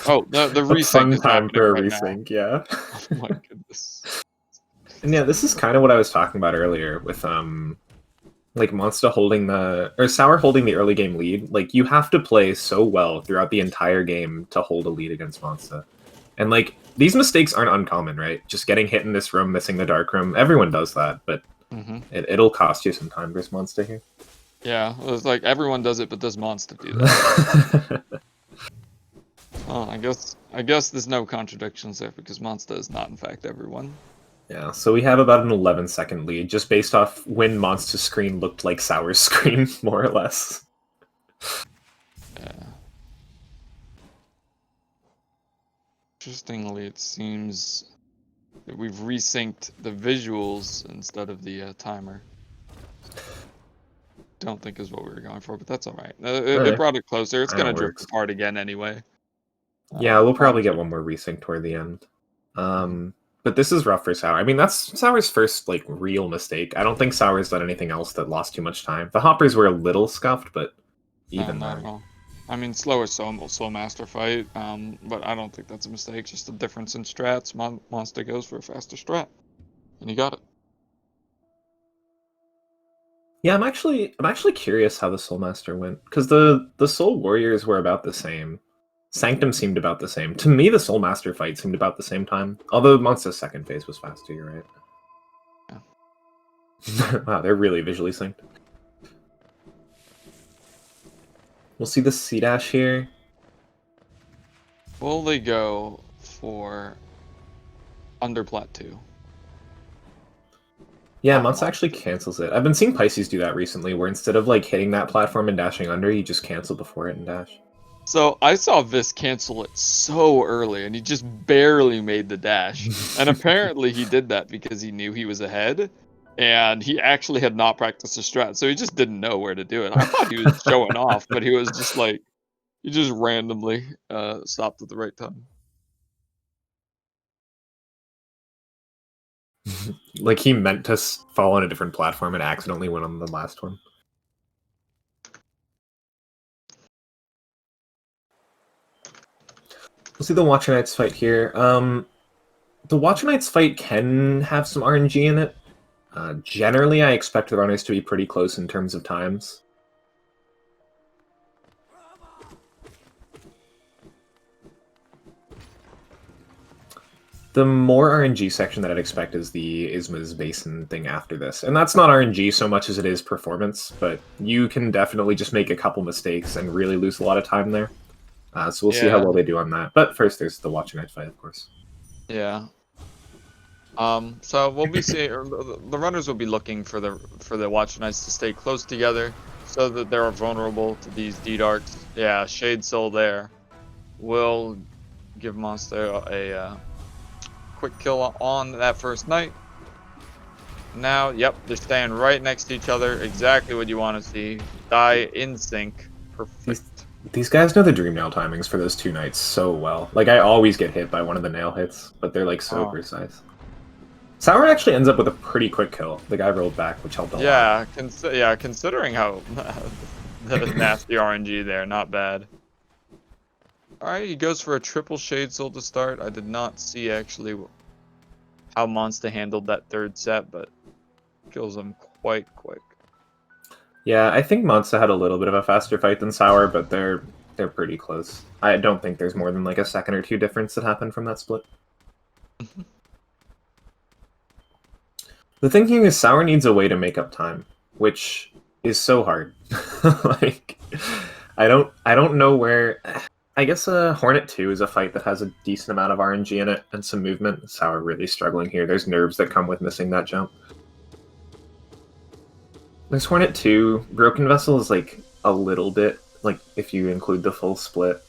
Oh, the A resync fun is time happening for a right resync, yeah. now. Oh my goodness. And yeah, this is kind of what I was talking about earlier with like Monsta holding Sour holding the early game lead. Like you have to play so well throughout the entire game to hold a lead against Monsta. And like these mistakes aren't uncommon, right? Just getting hit in this room, missing the dark room. Everyone does that, but it'll cost you some time versus Monsta here. Yeah, it's like everyone does it, but does Monster do that? Oh, I guess there's no contradictions there, because Monster is not in fact everyone. Yeah, so we have about an 11-second lead, just based off when Monster's screen looked like Sour's screen, more or less. Yeah. Interestingly, it seems that we've resynced the visuals instead of the timer. Don't think is what we were going for, but that's all right. It brought it closer. It's gonna drift apart again anyway. Yeah, we'll probably get one more resync toward the end. But this is rough for Sour. I mean, that's Sour's first like real mistake. I don't think Sour's done anything else that lost too much time. The hoppers were a little scuffed, but even not then. at all. I mean, slow is slow master fight, but I don't think that's a mistake. Just a difference in strats. Monster goes for a faster strat, and he got it. Yeah, I'm actually curious how the Soul Master went, because the Soul Warriors were about the same. Sanctum seemed about the same. To me, the Soul Master fight seemed about the same time. Although Monster's second phase was faster, you're right. Yeah. Wow, they're really visually synced. We'll see the C-Dash here. Will they go for Underplat 2? Yeah, Monster actually cancels it. I've been seeing Pisces do that recently, where instead of like hitting that platform and dashing under, you just cancel before it and dash. So I saw Vis cancel it so early, and he just barely made the dash. And apparently he did that because he knew he was ahead, and he actually had not practiced a strat, so he just didn't know where to do it. I thought he was showing off, but he was just like, he just randomly stopped at the right time. Like he meant to fall on a different platform and accidentally went on the last one. We'll see the Watcher Knights fight here. The Watcher Knights fight can have some RNG in it. Generally, I expect the runners to be pretty close in terms of times. The more RNG section that I'd expect is the Isma's Basin thing after this. And that's not RNG so much as it is performance, but you can definitely just make a couple mistakes and really lose a lot of time there. So we'll see how well they do on that. But first, there's the Watcher Knight fight, of course. Yeah. So we'll be seeing the runners will be looking for the Watcher Knights to stay close together, so that they're vulnerable to these D-Darks. Yeah, Shade Soul there will give Monster a quick kill on that first Knight. Now, yep, they're staying right next to each other. Exactly what you want to see. Die in sync. Perfect. These guys know the Dream Nail timings for those two Knights so well. Like, I always get hit by one of the nail hits, but they're like so precise. Sour actually ends up with a pretty quick kill. The guy rolled back, which helped a lot. Yeah, considering how the nasty RNG there, not bad. Alright, he goes for a triple Shade Soul to start. I did not see actually how Monster handled that third set, but kills him quite quick. Yeah, I think Monster had a little bit of a faster fight than Sour, but they're pretty close. I don't think there's more than like a second or two difference that happened from that split. The thing here is Sour needs a way to make up time, which is so hard. Like, I don't know where. I guess Hornet 2 is a fight that has a decent amount of RNG in it and some movement. Sour really struggling here. There's nerves that come with missing that jump. There's Hornet 2. Broken Vessel is like a little bit, like if you include the full split.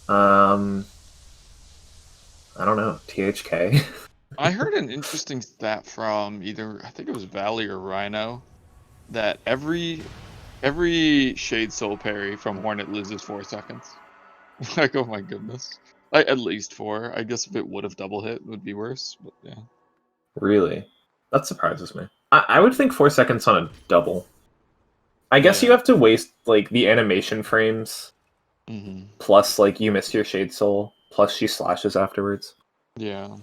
I don't know. THK. I heard an interesting stat from either, I think it was Valley or Rhino, that every Shade Soul parry from Hornet loses 4 seconds. Like, oh my goodness. Like, at least 4. I guess if it would have double hit, it would be worse, but yeah. Really? That surprises me. I would think 4 seconds on a double. I guess you Yeah. have to waste like the animation frames Hmm. plus like you missed your Shade Soul plus she slashes afterwards. Yeah.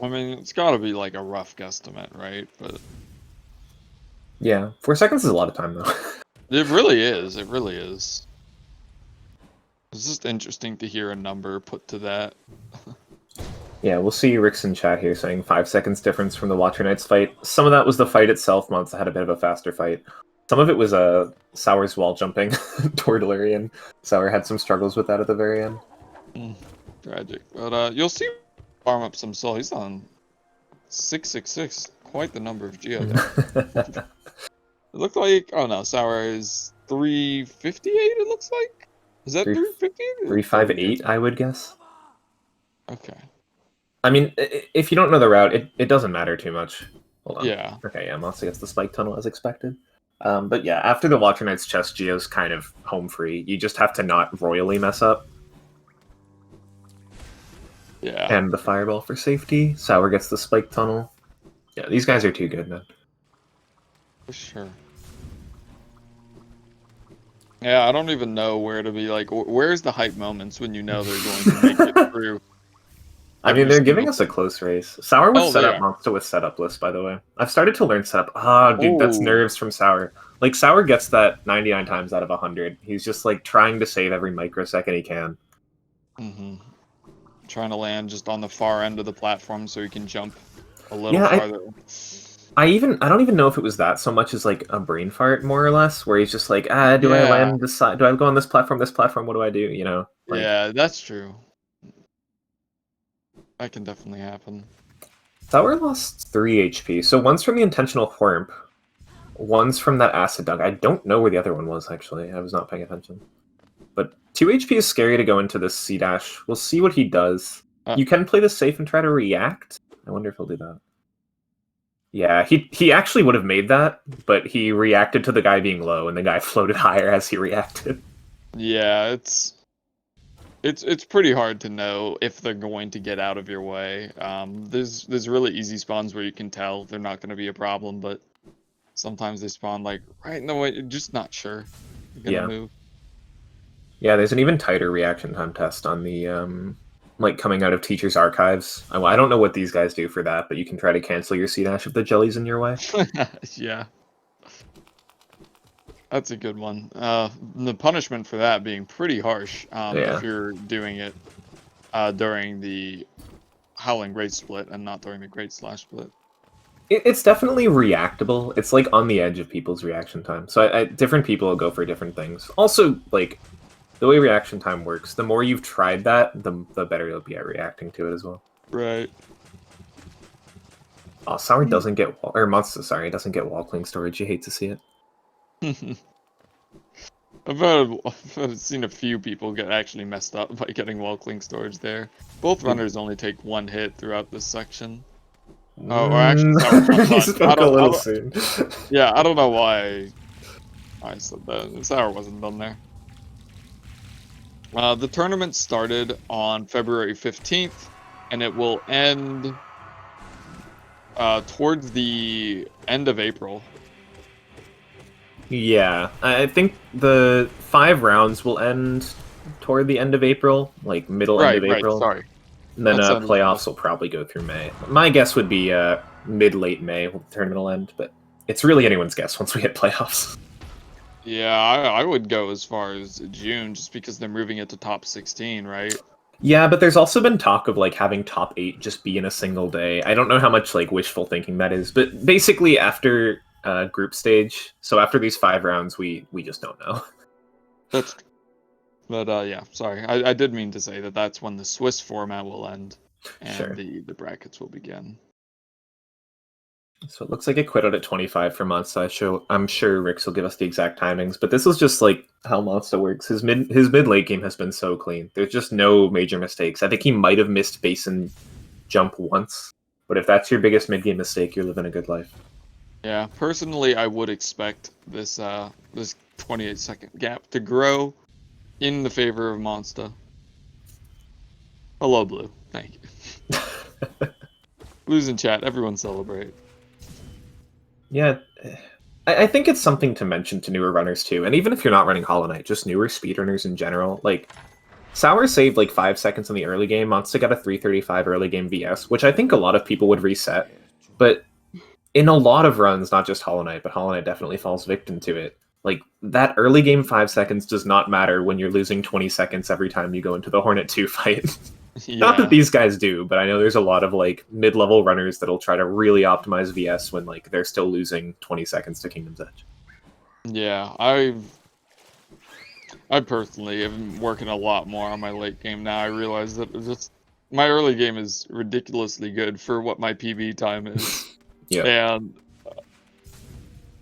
I mean, it's got to be like a rough guesstimate, right? But Yeah, 4 seconds is a lot of time though. it really is. It really is. It's just interesting to hear a number put to that. Yeah, we'll see Rick's in chat here saying 5 seconds difference from the Watcher Knights fight. Some of that was the fight itself. MonStahLer had a bit of a faster fight. Some of it was Sour's wall jumping toward Lyrian. Sour had some struggles with that at the very end. Tragic. But you'll see farm up some soul. He's on 666. Quite the number of Geo there. It looked like, oh no, Sour is 358, it looks like? Is that 358? 358, I would guess. Okay. I mean, if you don't know the route, it doesn't matter too much. Hold on. Yeah. Okay, yeah, MonStahLer gets the spike tunnel as expected. But yeah, after the Watcher Knight's chest, Geo's kind of home free. You just have to not royally mess up. Yeah. And the fireball for safety. Sour gets the spike tunnel. Yeah, these guys are too good, man. For sure. Yeah, I don't even know where to be like, where's the hype moments when you know they're going to make it through? I mean, they're giving us a close race. Sour was set up, MonStahLer with setup list, by the way. I've started to learn setup. Ah, dude, that's nerves from Sour. Like, Sour gets that 99 times out of 100. He's just, like, trying to save every microsecond he can. Mm-hmm. Trying to land just on the far end of the platform so he can jump a little farther. I don't even know if it was that so much as, like, a brain fart, more or less, where he's just like, do I land this side? Do I go on this platform, what do I do, you know? Like, yeah, that's true. That can definitely happen. Sour lost 3 HP, so one's from the intentional whorp, one's from that acid dunk. I don't know where the other one was, actually. I was not paying attention. But 2 HP is scary to go into this C-dash. We'll see what he does. You can play this safe and try to react. I wonder if he'll do that. Yeah, he actually would have made that, but he reacted to the guy being low, and the guy floated higher as he reacted. Yeah, it's pretty hard to know if they're going to get out of your way. There's really easy spawns where you can tell they're not going to be a problem, but sometimes they spawn like right in the way, just not sure. You're gonna move. Yeah, there's an even tighter reaction time test on the like coming out of teachers' archives. I don't know what these guys do for that, but you can try to cancel your C-dash if the jelly's in your way. Yeah. That's a good one. The punishment for that being pretty harsh if you're doing it during the Howling Great Split and not during the Great Slash Split. It's definitely reactable. It's like on the edge of people's reaction time. So different people will go for different things. Also, like, the way reaction time works, the more you've tried that, the better you'll be at reacting to it as well. Right. Oh, Sour doesn't get MonStahLer, doesn't get wall cling storage. You hate to see it. I've seen a few people get actually messed up by getting wall cling storage there. Both runners only take 1 hit throughout this section. Oh, or actually, he spoke a little soon. Yeah, I don't know why I said that. Sour wasn't done there. The tournament started on February 15th, and it will end towards the end of April. Yeah, I think the 5 rounds will end toward the end of April, like end of April. Sorry. And then playoffs will probably go through May. My guess would be mid-late May when the tournament will end, but it's really anyone's guess once we hit playoffs. Yeah, I would go as far as June, just because they're moving it to top 16, right? Yeah, but there's also been talk of like having top 8 just be in a single day. I don't know how much like wishful thinking that is, but basically after group stage, so after these 5 rounds, we just don't know. That's true. But yeah, sorry, I did mean to say that that's when the Swiss format will end, and the brackets will begin. So it looks like it quit out at 25 for MonStahLer. I'm sure Rix will give us the exact timings, but this is just like how MonStahLer works. His mid late game has been so clean. There's just no major mistakes. I think he might have missed basin jump once, but if that's your biggest mid game mistake, you're living a good life. Yeah, personally, I would expect this this 28-second gap to grow in the favor of MonStahLer. Hello, Blue. Thank you. Blues in chat. Everyone celebrate. Yeah, I think it's something to mention to newer runners too, and even if you're not running Hollow Knight, just newer speedrunners in general. Like, Sour saved like 5 seconds in the early game. MonStahLer got a 3:35 early game VS, which I think a lot of people would reset. But in a lot of runs, not just Hollow Knight, but Hollow Knight definitely falls victim to it. Like, that early game 5 seconds does not matter when you're losing 20 seconds every time you go into the Hornet 2 fight. Yeah. Not that these guys do, but I know there's a lot of like mid-level runners that'll try to really optimize VS when like they're still losing 20 seconds to Kingdom's Edge. Yeah, I personally am working a lot more on my late game now. I realize that my early game is ridiculously good for what my PB time is. Yeah. And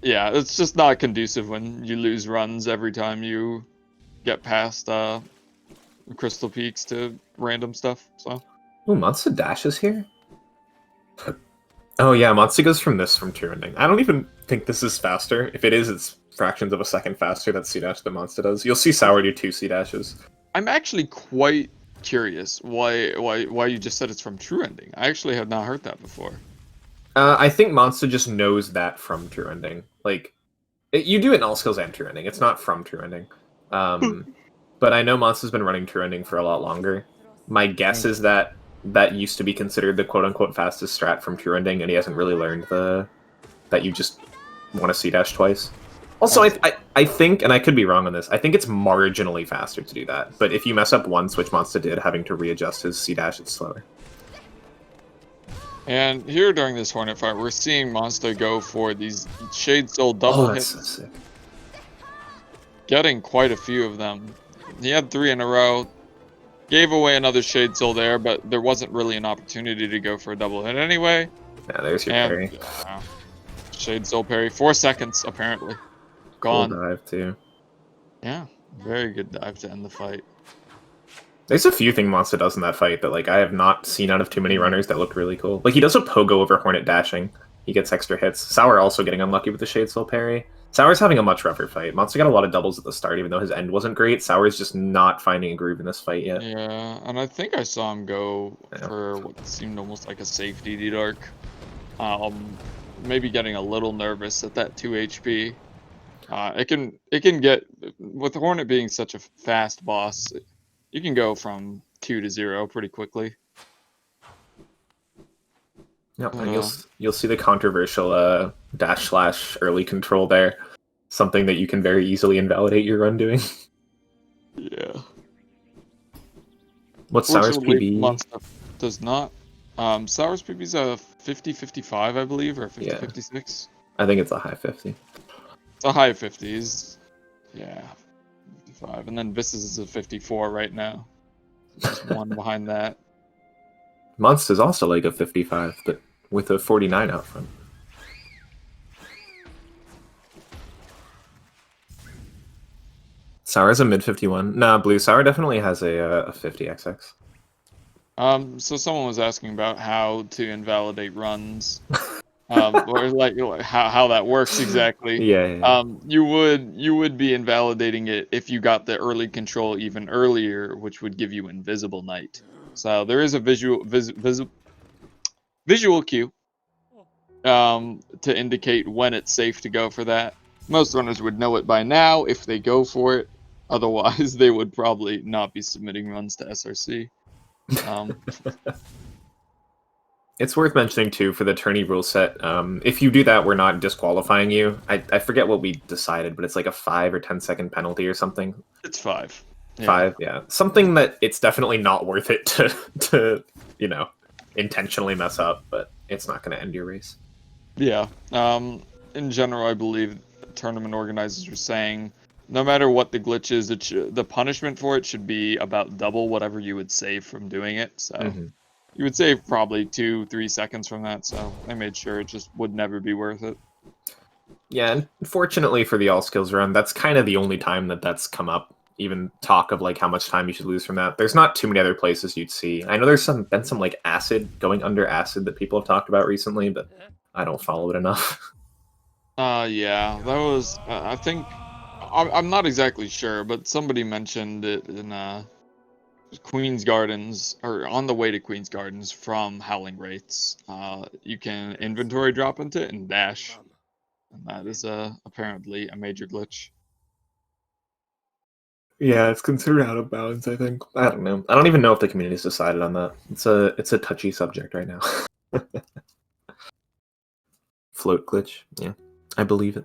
yeah, it's just not conducive when you lose runs every time you get past Crystal Peaks to random stuff. So. Oh, MonStahLer dashes here? Oh yeah, MonStahLer goes from true ending. I don't even think this is faster. If it is, it's fractions of a second faster, that C-dash that MonStahLer does. You'll see Sour do 2 C-dashes. I'm actually quite curious why you just said it's from true ending. I actually have not heard that before. I think MonStahLer just knows that from true ending. Like, you do it in all skills and true ending. It's not from true ending. But I know MonStahLer's been running true ending for a lot longer. My guess is that used to be considered the quote-unquote fastest strat from true ending, and he hasn't really learned that you just want to C-dash twice. Also, I think, and I could be wrong on this, I think it's marginally faster to do that. But if you mess up once, which MonStahLer did, having to readjust his C-dash, it's slower. And here during this Hornet fight, we're seeing MonStahLer go for these Shade Soul double hits. So sick. Getting quite a few of them. He had 3 in a row. Gave away another Shade Soul there, but there wasn't really an opportunity to go for a double hit anyway. Yeah, there's your parry. Shade Soul parry. 4 seconds, apparently. Gone. Cool dive, too. Yeah, very good dive to end the fight. There's a few things MonStahLer does in that fight that like I have not seen out of too many runners that look really cool. Like, he does a pogo over Hornet dashing. He gets extra hits. Sour also getting unlucky with the Shade Soul parry. Sour's having a much rougher fight. MonStahLer got a lot of doubles at the start, even though his end wasn't great. Sour's just not finding a groove in this fight yet. Yeah, and I think I saw him go for what seemed almost like a safety D-Dark. Maybe getting a little nervous at that 2 HP. It can get, with Hornet being such a fast boss, you can go from 2 to 0 pretty quickly. Yep, and you'll see the controversial dash slash early control there. Something that you can very easily invalidate your run doing. Yeah. What's Sour's PB? MonStahLer does not. Sour's PB is a 50-55, I believe, or 50-56. I think it's a high 50. It's a high 50s. Yeah, 55. And then Vis's is a 54 right now. Just one behind that. MonStahLer's also like a 55, but with a 49 out front. Sour's a mid 51. Nah, Blue Sour definitely has a 50 XX. So someone was asking about how to invalidate runs, or like how that works exactly. Yeah. You would be invalidating it if you got the early control even earlier, which would give you Invisible Knight. So there is a visual cue to indicate when it's safe to go for that. Most runners would know it by now if they go for it. Otherwise, they would probably not be submitting runs to SRC. It's worth mentioning too for the tourney rule set. If you do that, we're not disqualifying you. I forget what we decided, but it's like a 5 or 10 second penalty or something. It's 5. Yeah. 5, yeah. Something that it's definitely not worth it to intentionally mess up, but it's not going to end your race. Yeah. In general, I believe tournament organizers are saying no matter what the glitch is, the punishment for it should be about double whatever you would save from doing it. So You would save probably 2-3 seconds from that, so I made sure it just would never be worth it. Yeah, and fortunately for the all skills run, that's kind of the only time that that's come up. Even talk of like how much time you should lose from that. There's not too many other places you'd see. I know there's been some like acid going under acid that people have talked about recently, but I don't follow it enough. Yeah, that was. I think I'm not exactly sure, but somebody mentioned it in Queen's Gardens, or on the way to Queen's Gardens from Howling Wraiths. You can inventory drop into it and dash, and that is apparently a major glitch. Yeah, it's considered out of bounds, I think. I don't know. I don't even know if the community's decided on that. It's a touchy subject right now. Float glitch. Yeah. I believe it.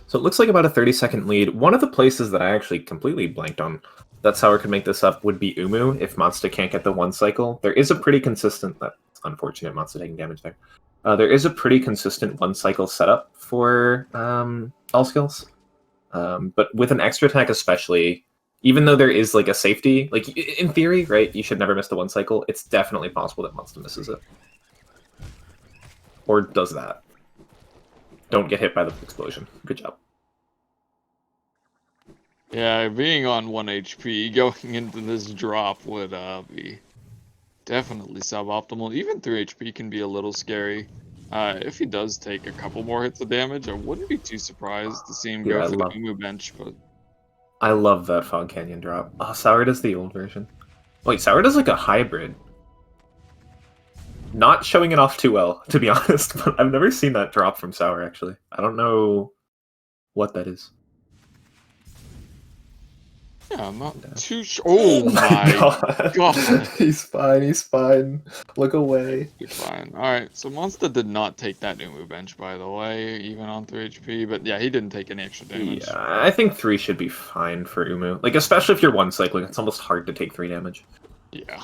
So it looks like about a 30-second lead. One of the places that I actually completely blanked on that Sour could make this up would be Umu if Monsta can't get the one cycle. There is a pretty consistent... That's unfortunate, Monsta taking damage there. There is a pretty consistent one cycle setup for all skills. But with an extra attack especially, even though there is like a safety, like in theory, right, you should never miss the one cycle, it's definitely possible that Monsta misses it. Or does that. Don't get hit by the explosion. Good job. Yeah, being on 1 HP going into this drop would be definitely suboptimal. Even 3 HP can be a little scary. If he does take a couple more hits of damage, I wouldn't be too surprised to see him go for the Umu bench, but... I love that Fog Canyon drop. Oh, Sour does the old version. Wait, Sour does like a hybrid. Not showing it off too well, to be honest, but I've never seen that drop from Sour, actually. I don't know what that is. Yeah, I'm not too sure. Oh my god. He's fine, he's fine. Look away. You're fine. Alright, so Monsta did not take that Umu bench, by the way, even on 3 HP, but yeah, he didn't take any extra damage. Yeah, I think 3 should be fine for Umu. Like, especially if you're one cycling, it's almost hard to take 3 damage. Yeah.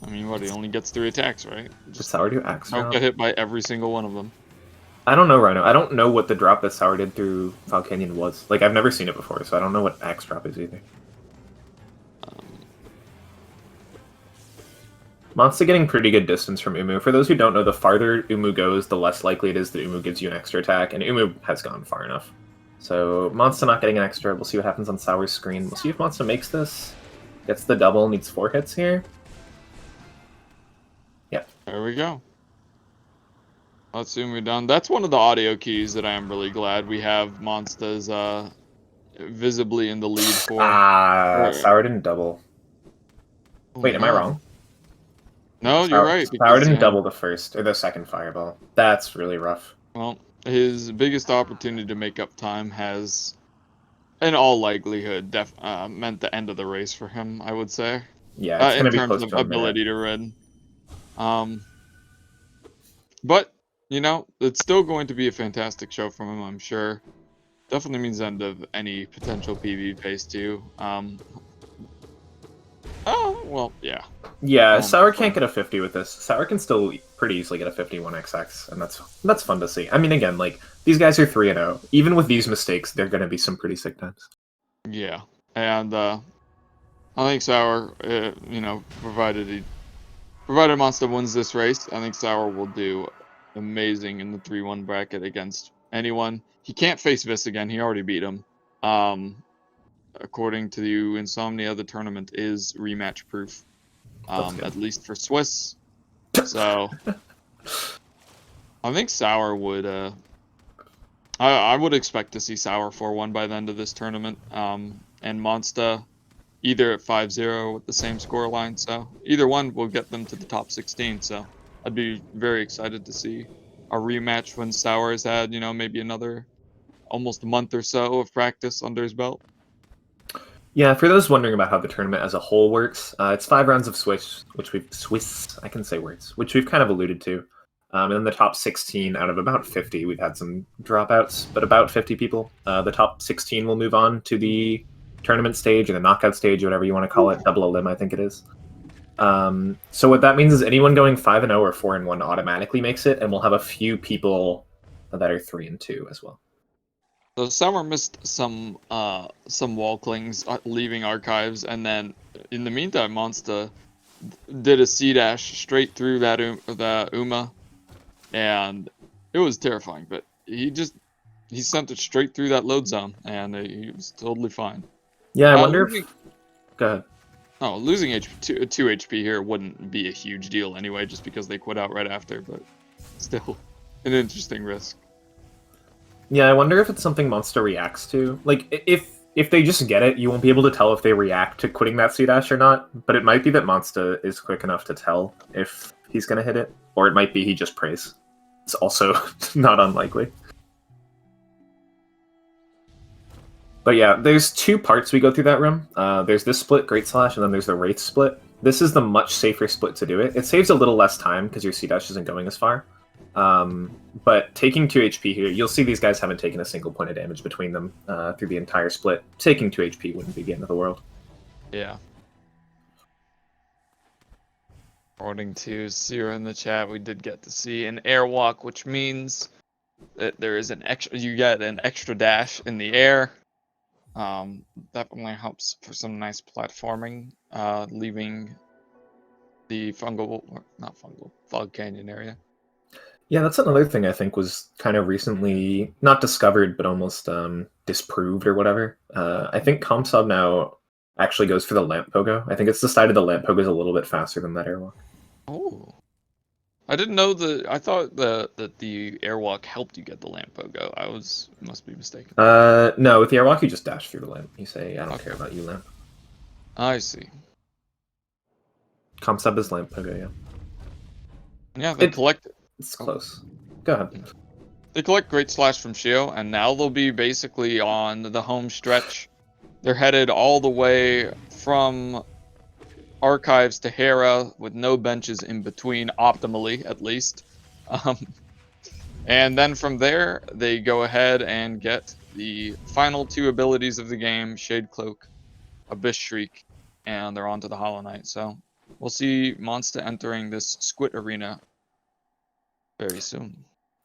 I mean, what, he only gets 3 attacks, right? Just Sour do axe don't drop? get hit by every single one of them. I don't know, Rhino. I don't know what the drop that Sour did through Fog Canyon was. Like, I've never seen it before, so I don't know what axe drop is either. Monsta getting pretty good distance from Umu. For those who don't know, the farther Umu goes, the less likely it is that Umu gives you an extra attack, and Umu has gone far enough. So, Monsta not getting an extra. We'll see what happens on Sour's screen. We'll see if Monsta makes this. Gets the double, needs 4 hits here. Yep. There we go. Let's see when we're done. That's one of the audio keys that I am really glad we have Monsta's visibly in the lead for. Sour didn't double. Wait, am I wrong? No, you're right. Sour didn't double the first or the second fireball. That's really rough. Well, his biggest opportunity to make up time has, in all likelihood, meant the end of the race for him, I would say. Yeah, it's in terms of ability to win. But, you know, it's still going to be a fantastic show from him, I'm sure. Definitely means the end of any potential PvP phase 2. Oh, well, yeah. Yeah, Sour can't get a 50 with this. Sour can still pretty easily get a 51XX, and that's fun to see. I mean, again, like, these guys are 3-0. Even with these mistakes, they're going to be some pretty sick times. Yeah, and I think Sour, you know, provided Monsta wins this race, I think Sour will do amazing in the 3-1 bracket against anyone. He can't face Vis again. He already beat him. According to the Insomnia, the tournament is rematch proof, at least for Swiss. So I think Sour would. I would expect to see Sour 4-1 by the end of this tournament, and Monsta either at 5-0 with the same scoreline. So either one will get them to the top 16. So I'd be very excited to see a rematch when Sour has had, you know, maybe another almost a month or so of practice under his belt. Yeah, for those wondering about how the tournament as a whole works, it's 5 rounds of Swiss, which we've kind of alluded to. And in the top 16 out of about 50, we've had some dropouts, but about 50 people. The top 16 will move on to the tournament stage or the knockout stage, or whatever you want to call it. Double elim, I think it is. So what that means is anyone going 5-0 or 4-1 automatically makes it, and we'll have a few people that are 3-2 as well. So Summer missed some wall clings leaving archives, and then in the meantime, Monsta did a C dash straight through that Uma, and it was terrifying. But he sent it straight through that load zone, and he was totally fine. Yeah, I wonder Losing, if. Go ahead. oh, losing 2 HP here wouldn't be a huge deal anyway, just because they quit out right after. But still, an interesting risk. Yeah, I wonder if it's something Monster reacts to. Like, if they just get it, you won't be able to tell if they react to quitting that C dash or not. But it might be that Monster is quick enough to tell if he's gonna hit it, or it might be he just prays. It's also not unlikely. But yeah, there's 2 parts we go through that room. There's this split, Great Slash, and then there's the Wraith split. This is the much safer split to do it. It saves a little less time because your C dash isn't going as far. But taking 2 HP here, you'll see these guys haven't taken a single point of damage between them through the entire split. Taking 2 HP wouldn't be the end of the world. Yeah. According to Sierra in the chat, we did get to see an airwalk, which means that there is you get an extra dash in the air. Definitely helps for some nice platforming, leaving the Fog Canyon area. Yeah, that's another thing I think was kind of recently not discovered, but almost disproved or whatever. I think comp sub now actually goes for the lamp pogo. I think it's decided the lamp pogo is a little bit faster than that airwalk. Oh, I didn't know I thought that the airwalk helped you get the lamp pogo. Must be mistaken. No, with the airwalk you just dash through the lamp. You say, I don't care about you, lamp. I see. Comp sub is lamp pogo, yeah. Yeah, they collect it. It's close. Go ahead. They collect Great Slash from Shio, and now they'll be basically on the home stretch. They're headed all the way from Archives to Hera with no benches in between, optimally at least. And then from there, they go ahead and get the final 2 abilities of the game, Shade Cloak, Abyss Shriek, and they're on to the Hollow Knight. So we'll see Monsta entering this Squid Arena very soon.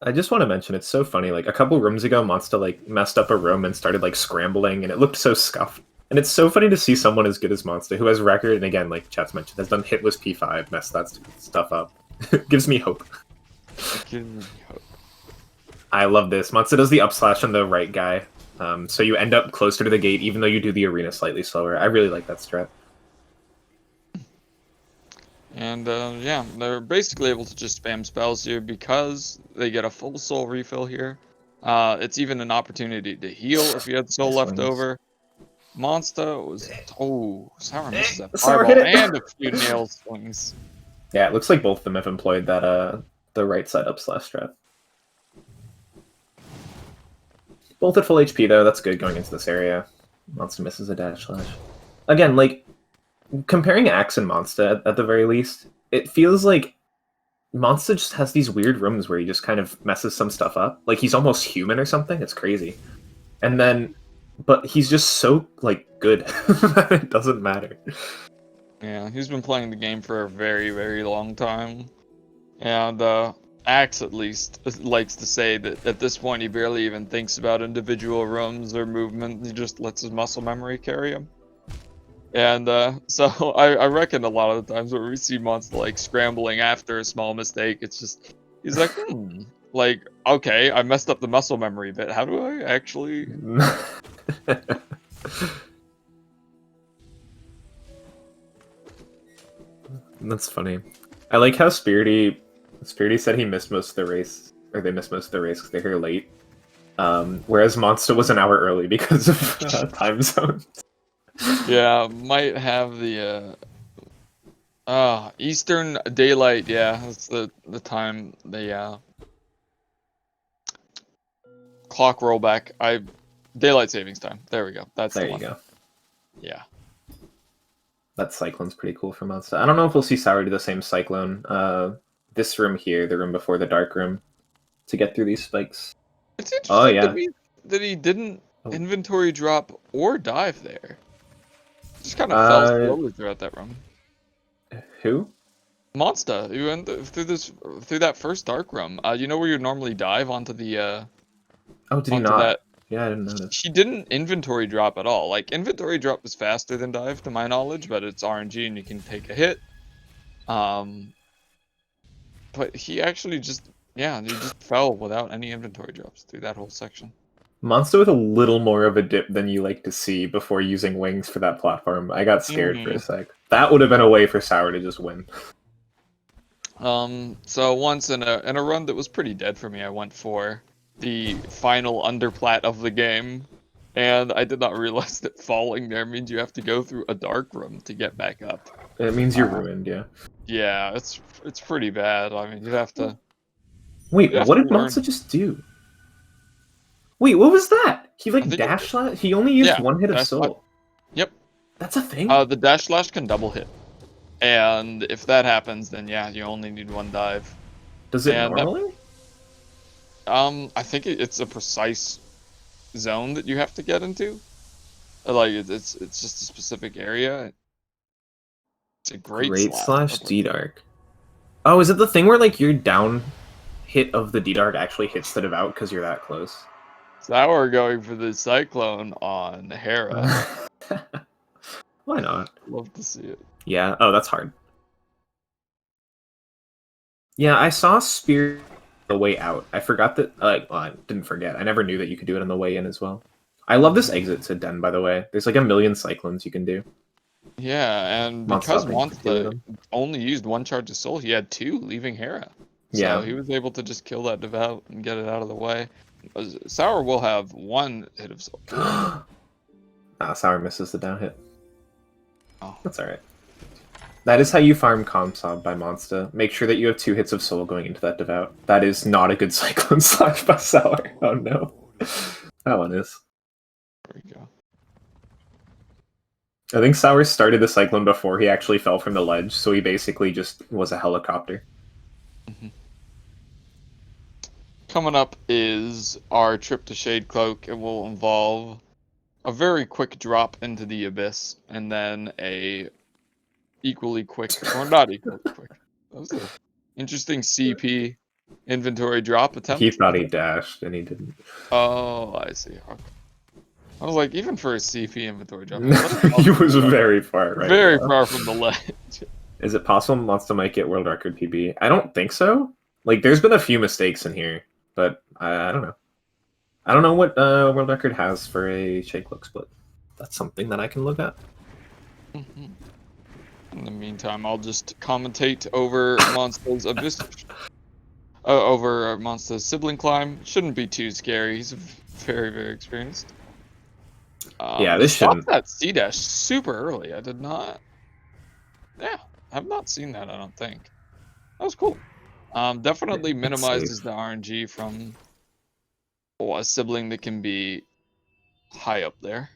I just want to mention, it's so funny, like, a couple rooms ago, Monsta, like, messed up a room and started, like, scrambling, and it looked so scuffed. And it's so funny to see someone as good as Monsta, who has record, and again, like Chat's mentioned, has done hitless P5, messed that stuff up. Gives me hope. I love this. Monsta does the up slash on the right guy, so you end up closer to the gate, even though you do the arena slightly slower. I really like that strat. And yeah, they're basically able to just spam spells here because they get a full soul refill here. It's even an opportunity to heal if you had soul left over. Monsta was Sour misses that fireball and a few nail swings. Yeah, it looks like both of them have employed that the right side up slash strat. Both at full HP though, that's good going into this area. Monsta misses a dash slash. Again, like, comparing Axe and Monsta at the very least, it feels like Monsta just has these weird rooms where he just kind of messes some stuff up. Like, he's almost human or something. It's crazy. And then, but he's just so, like, good that it doesn't matter. Yeah, he's been playing the game for a very, very long time. And Axe, at least, likes to say that at this point he barely even thinks about individual rooms or movement. He just lets his muscle memory carry him. And so I reckon a lot of the times when we see Monsta like scrambling after a small mistake, it's just, he's like, like, okay, I messed up the muscle memory bit. How do I actually... That's funny. I like how Spirity said he missed most of the race, or they missed most of the race because they're here late. Whereas Monsta was an hour early because of time zone. Yeah, might have the Eastern Daylight. Yeah, that's the time the clock rollback. Daylight savings time. There we go. That's there the one. You go. Yeah. That Cyclone's pretty cool for Monsta. I don't know if we'll see Sour do the same Cyclone. This room here, the room before the dark room, to get through these spikes. It's interesting to me that he didn't inventory drop or dive there. Just kind of fell slowly throughout that room. Who? Monsta. You went through that first dark room. You know where you normally dive onto the did he not? Yeah, I didn't notice. He didn't inventory drop at all. Like, inventory drop is faster than dive, to my knowledge, but it's RNG and you can take a hit. But he actually just, yeah, he just fell without any inventory drops through that whole section. Monster with a little more of a dip than you like to see before using wings for that platform. I got scared for a sec. That would have been a way for Sour to just win. So once in a run that was pretty dead for me, I went for the final underplat of the game, and I did not realize that falling there means you have to go through a dark room to get back up. It means you're ruined, yeah. Yeah, it's pretty bad. I mean, you'd have to. Wait, you'd have what to did learn. Monster just do? Wait, what was that? He I like think dash slash? He only used yeah, one hit of dash slash. soul. Yep. That's a thing? The dash slash can double hit, and if that happens, then yeah, you only need one dive. Does it and normally? I think it's a precise zone that you have to get into. Like it's just a specific area. It's a great slash D-Dark. Oh, is it the thing where like your down hit of the D-Dark actually hits the devout because you're that close? Sour going for the Cyclone on Hera. Why not? Love to see it. Yeah. Oh, that's hard. Yeah, I saw Spear the way out. I forgot that. Well, I didn't forget. I never knew that you could do it on the way in as well. I love this exit to Den, by the way. There's like a million cyclones you can do. Yeah, and because Monsta only used one charge of soul, he had two leaving Hera. So yeah, he was able to just kill that devout and get it out of the way. Sour will have one hit of soul. Sour misses the down hit. Oh. That's alright. That is how you farm Comsob by Monsta. Make sure that you have 2 hits of soul going into that devout. That is not a good Cyclone slash by Sour. Oh no. That one is. There we go. I think Sour started the Cyclone before he actually fell from the ledge, so he basically just was a helicopter. Mm-hmm. Coming up is our trip to Shade Cloak. It will involve a very quick drop into the abyss, and then a equally quick, or not equally quick. That was an interesting CP inventory drop attempt. He thought he dashed, and he didn't. Oh, I see. Okay. I was like, even for a CP inventory drop, he was very far right. Very far from the ledge. Is it possible Monster might get world record PB? I don't think so. Like, there's been a few mistakes in here, but I don't know. I don't know what world record has for a Shade Cloak split. That's something that I can look at. Mm-hmm. In the meantime, I'll just commentate over Monster's abyss. Over Monster's sibling climb. Shouldn't be too scary. He's very, very experienced. Yeah, this shouldn't. That C dash super early. I did not. Yeah, I've not seen that. I don't think. That was cool. Definitely minimizes the RNG from a sibling that can be high up there.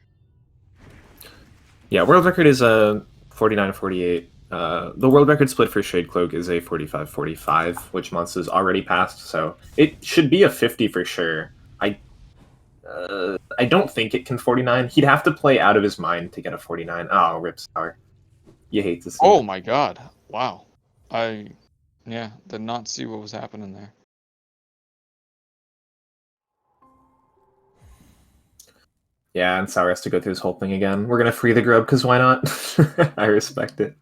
Yeah, world record is a 49-48. The world record split for Shade Cloak is a 45-45, which Monster's already passed, so it should be a 50 for sure. I don't think it can 49. He'd have to play out of his mind to get a 49. Oh, rip Sour. You hate to see Oh it. my god. Wow. Did not see what was happening there. Yeah, and Sour has to go through his whole thing again. We're gonna free the grub, because why not? I respect it.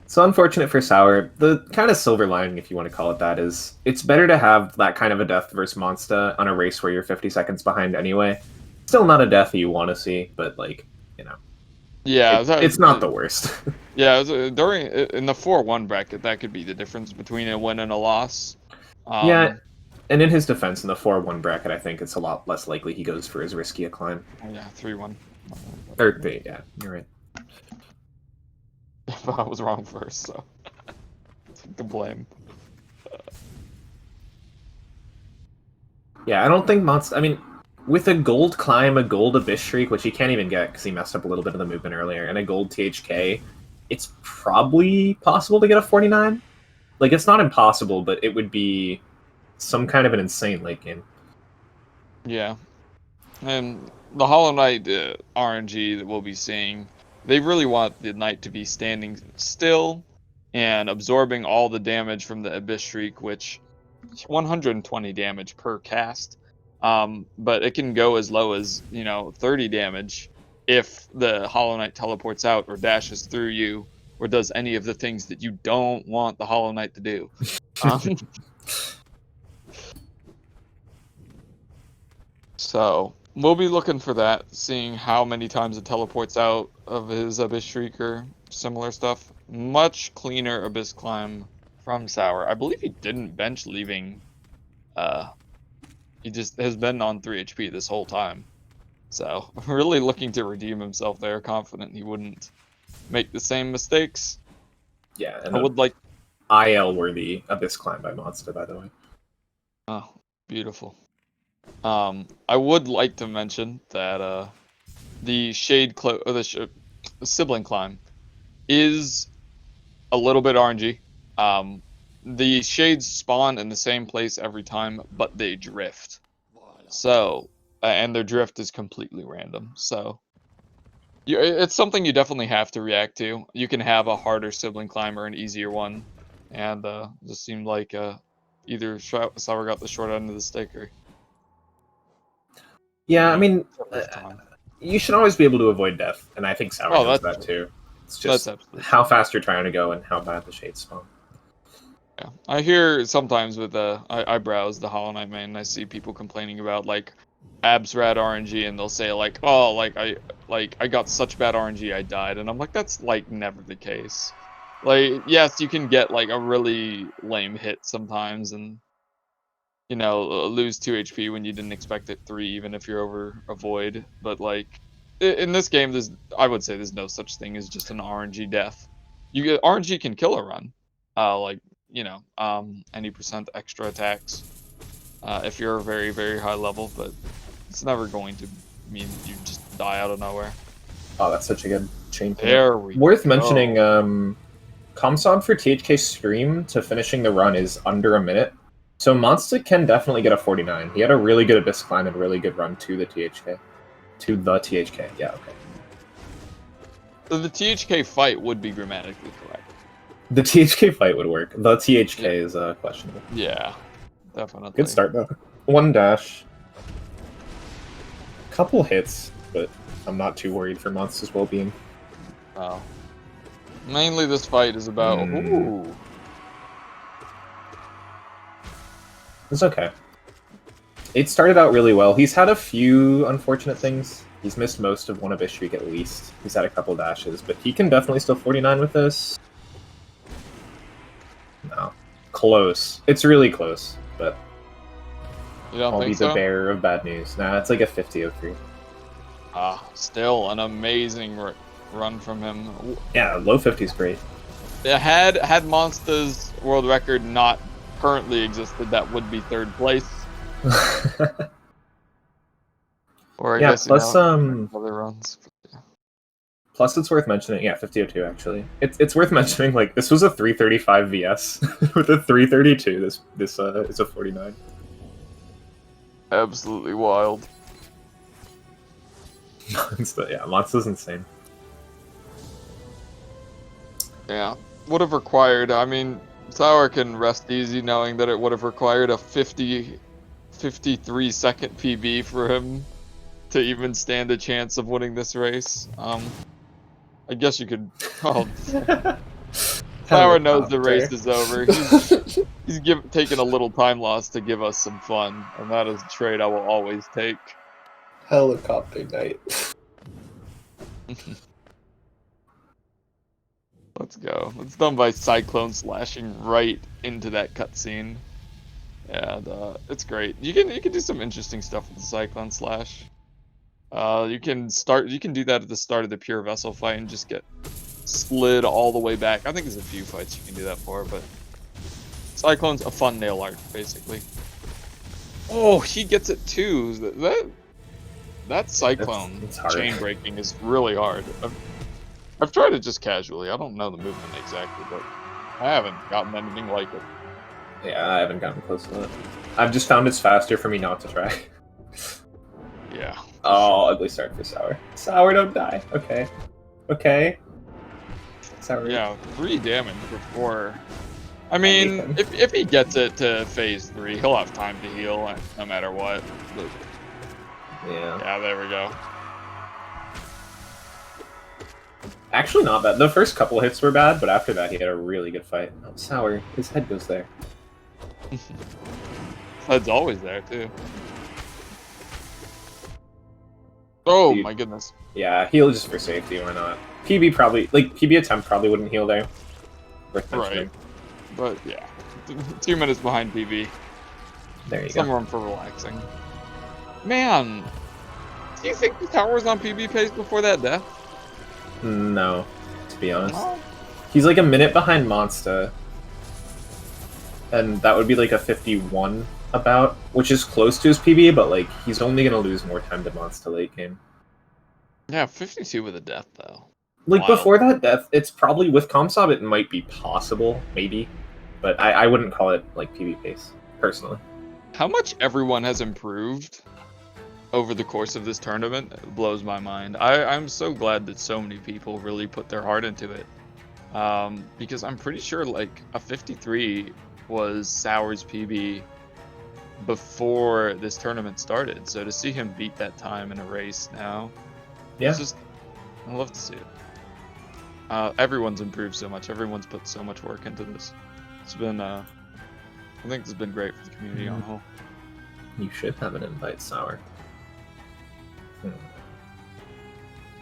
So unfortunate for Sour. The kind of silver lining, if you want to call it that, is it's better to have that kind of a death versus Monsta on a race where you're 50 seconds behind anyway. Still not a death that you want to see, but like, you know. Yeah, it's not the worst. Yeah, in the 4-1 bracket, that could be the difference between a win and a loss. Yeah, and in his defense, in the 4-1 bracket, I think it's a lot less likely he goes for as risky a climb. Oh, yeah, 3-1. Or 3, yeah, you're right. I was wrong first, so take the blame. Yeah, I don't think Monster. I mean, with a gold climb, a gold abyss streak, which he can't even get because he messed up a little bit of the movement earlier, and a gold THK, it's probably possible to get a 49. Like, it's not impossible, but it would be some kind of an insane late game. Yeah, and the Hollow Knight RNG that we'll be seeing. They really want the knight to be standing still and absorbing all the damage from the Abyss Shriek, which 120 damage per cast. But it can go as low as 30 damage if the Hollow Knight teleports out or dashes through you or does any of the things that you don't want the Hollow Knight to do. So we'll be looking for that, seeing how many times it teleports out of his Abyss Shrieker, similar stuff. Much cleaner Abyss Climb from Sour. I believe he didn't bench leaving. He just has been on 3 HP this whole time. So really looking to redeem himself there, confident he wouldn't make the same mistakes. Yeah, and I would like IL worthy Abyss Climb by Monster, by the way. Oh, beautiful. I would like to mention that the the Sibling Climb is a little bit RNG. The shades spawn in the same place every time, but they drift. So, and their drift is completely random. So, it's something you definitely have to react to. You can have a harder Sibling Climb or an easier one, and just seemed like either Sour got the short end of the stick or. Yeah, I mean, you should always be able to avoid death, and I think Sour knows that too. It's just how fast you're trying to go and how bad the shades spawn. Yeah, I hear sometimes with I browse the Hollow Knight main and I see people complaining about like Absrad RNG and they'll say like, oh, like I got such bad RNG I died, and I'm like, that's like never the case. Like, yes, you can get like a really lame hit sometimes and lose 2 HP when you didn't expect it 3, even if you're over a void. But like in this game, I would say there's no such thing as just an RNG death. RNG can kill a run, like any percent extra attacks if you're a very, very high level, but it's never going to mean you just die out of nowhere. Oh, that's such a good chain. There we Worth go. mentioning, Comsod for THK stream to finishing the run is under a minute. So Monster can definitely get a 49. He had a really good Abyss Climb and a really good run to the THK. Yeah, okay. So the THK fight would be grammatically correct. The THK fight would work. The THK is questionable. Yeah, definitely. Good start, though. 1 dash. Couple hits, but I'm not too worried for Monster's well-being. Oh. Mainly this fight is about... Ooh. It's okay. It started out really well. He's had a few unfortunate things. He's missed most of one Abyss Shriek at least. He's had a couple dashes, but he can definitely still 49 with this. No. Close. It's really close, but you don't I'll think be the bearer of bad news. Nah, it's like a 50-03. Still an amazing run from him. Yeah, low 50's great. Had MonStah's world record not currently existed, that would be 3rd place. Or I guess plus other runs. Yeah. Plus, it's worth mentioning. Yeah, 50-02 actually. It's worth mentioning. Like, this was a 335 VS with a 332. This is a 49. Absolutely wild. Monster's insane. Yeah, would have required. I mean, Sour can rest easy knowing that it would have required a 53 second PB for him to even stand a chance of winning this race. I guess you could. Oh, Sour knows the race is over. He's taking a little time loss to give us some fun, and that is a trade I will always take. Helicopter night. Let's go. It's done by Cyclone slashing right into that cutscene, and it's great. You can do some interesting stuff with the Cyclone slash. You can do that at the start of the Pure Vessel fight and just get slid all the way back. I think there's a few fights you can do that for, but Cyclone's a fun nail art, basically. Oh, he gets it too. That Cyclone chain breaking is really hard. I've tried it just casually. I don't know the movement exactly, but I haven't gotten anything like it. Yeah, I haven't gotten close to it. I've just found it's faster for me not to try. Yeah. Oh, ugly start for Sour. Sour, don't die. Okay. Okay. Sour. Yeah, 3 damage before. I mean, Anything. if he gets it to phase 3, he'll have time to heal no matter what. But, Yeah. yeah, there we go. Actually, not bad. The first couple hits were bad, but after that, he had a really good fight. Oh, Sour. His head goes there. Head's always there, too. Oh, Dude. my goodness. Yeah, heal just for safety, why not? PB probably, like, PB attempt probably wouldn't heal there. Worth mentioning. Right. But, yeah. 2 minutes behind PB. There you Some go. room for relaxing. Man, do you think the tower was on PB pace before that death? No, to be honest. No? He's like a minute behind Monsta. And that would be like a 51 about, which is close to his PB, but like he's only gonna lose more time to Monsta late game. Yeah, 52 with a death, though. Like Wild. before that death, it's probably with Comsob it might be possible, maybe. But I wouldn't call it like PB pace, personally. How much everyone has improved over the course of this tournament blows my mind. I'm so glad that so many people really put their heart into it. Because I'm pretty sure like a 53 was Sour's PB before this tournament started. So to see him beat that time in a race now, Yeah. it's just, I love to see it. Everyone's improved so much. Everyone's put so much work into this. It's been, I think it's been great for the community on the whole. You should have an invite, Sour.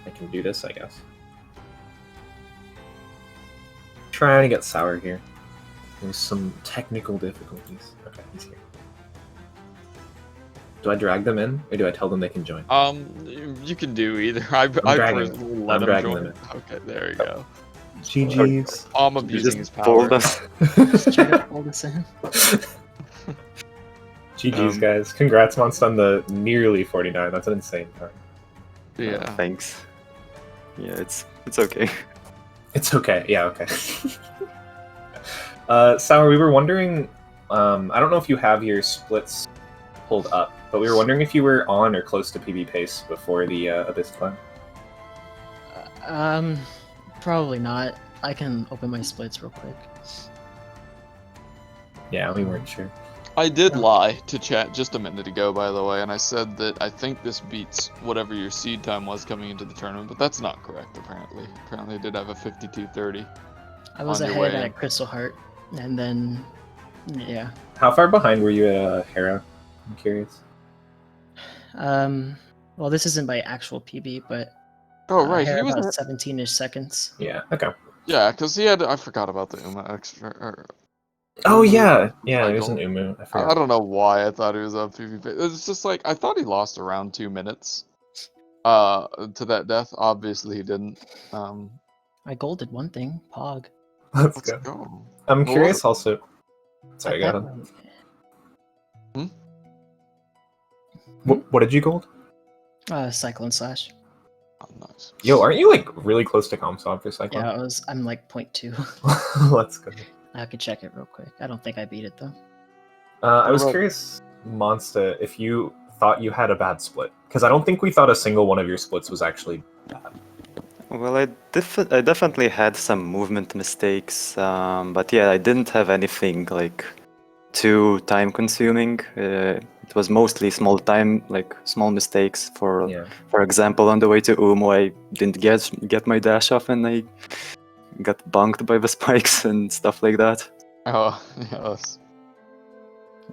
I can do this, I guess. Trying to get Sour here. There's some technical difficulties. Okay, he's here. Do I drag them in, or do I tell them they can join? You can do either. I dragging personally them. let I'm him dragging join. them Okay, there you go. GG's. I'm You abusing his just power. pulled us. Straight up pulled us in. GG's, guys. Congrats, Monst, on the nearly 49. That's an insane time. Yeah. Thanks. Yeah, it's okay. It's okay. Yeah, okay. Sour, we were wondering, I don't know if you have your splits pulled up, but we were wondering if you were on or close to PB pace before the Abyss climb. Probably not. I can open my splits real quick. Yeah, we weren't sure. I did Yeah. lie to chat just a minute ago, by the way, and I said that I think this beats whatever your seed time was coming into the tournament, but that's not correct, apparently. Apparently I did have a 52:30. I was On your ahead way in. at Crystal Heart, and then, yeah. How far behind were you at Hera? I'm curious. Well, this isn't by actual PB, but Oh, right, Hera he was... about 17-ish seconds. Yeah, okay. Yeah, because he had... I forgot about the Uma extra... Oh, yeah. Yeah, Cycle. there's an Umu. I I forgot. don't know why I thought he was on PvP. It's just like, I thought he lost around 2 minutes to that death. Obviously he didn't. I golded one thing, Pog. Let's Let's go. go. I'm What curious was also. Sorry, At go that ahead. point, What did you gold? Cyclone Slash. Oh, nice. Yo, aren't you like really close to Comsob for Cyclone? Yeah, I'm like 0.2. Let's go. I could check it real quick. I don't think I beat it though. I was What about- curious, Monsta, if you thought you had a bad split. Because I don't think we thought a single one of your splits was actually bad. Well, I definitely had some movement mistakes, but yeah, I didn't have anything like too time consuming. It was mostly small mistakes. Yeah. For example, on the way to Umo, I didn't get my dash off, and I got bunked by the spikes and stuff like that. Oh, yes.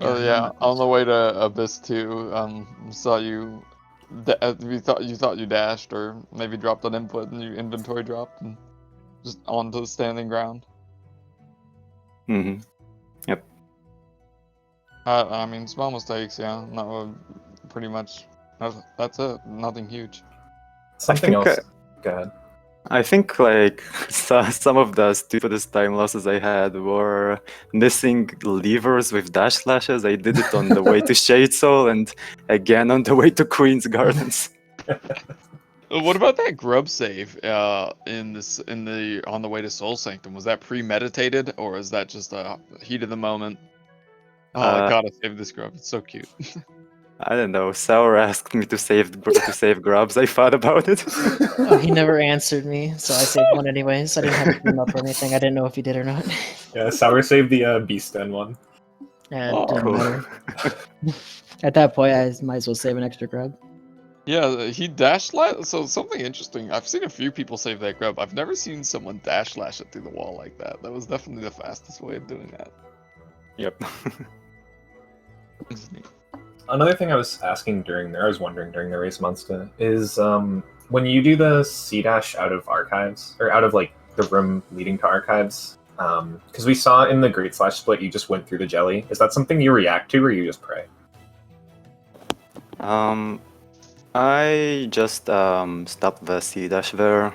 Oh I'm yeah, not on the way to Abyss 2, saw you... you thought you dashed, or maybe dropped an input and your inventory dropped, and just onto the standing ground. Hmm. I mean, small mistakes, yeah. No, pretty much. That's it. Nothing huge. Something think, else. Go ahead. I think like some of the stupidest time losses I had were missing levers with dash slashes. I did it on the way to Shade Soul and again on the way to Queen's Gardens. What about that grub save on the way to Soul Sanctum? Was that premeditated, or is that just a heat of the moment? Oh, I gotta save this grub. It's so cute. I don't know. Sour asked me to save grubs. I thought about it. Oh, he never answered me, so I saved one anyways. I didn't have to clean up or anything. I didn't know if he did or not. Yeah, Sour saved the Beast Den one. Yeah, it Oh, didn't cool. matter. At that point, I might as well save an extra grub. Yeah, he dash slash. So something interesting. I've seen a few people save that grub. I've never seen someone dash slash it through the wall like that. That was definitely the fastest way of doing that. Yep. It's neat. Another thing I was wondering during the race, Monsta, is when you do the C dash out of archives or out of like the room leading to archives, because we saw in the Great Slash split you just went through the jelly. Is that something you react to, or you just pray? I just stopped the C dash there.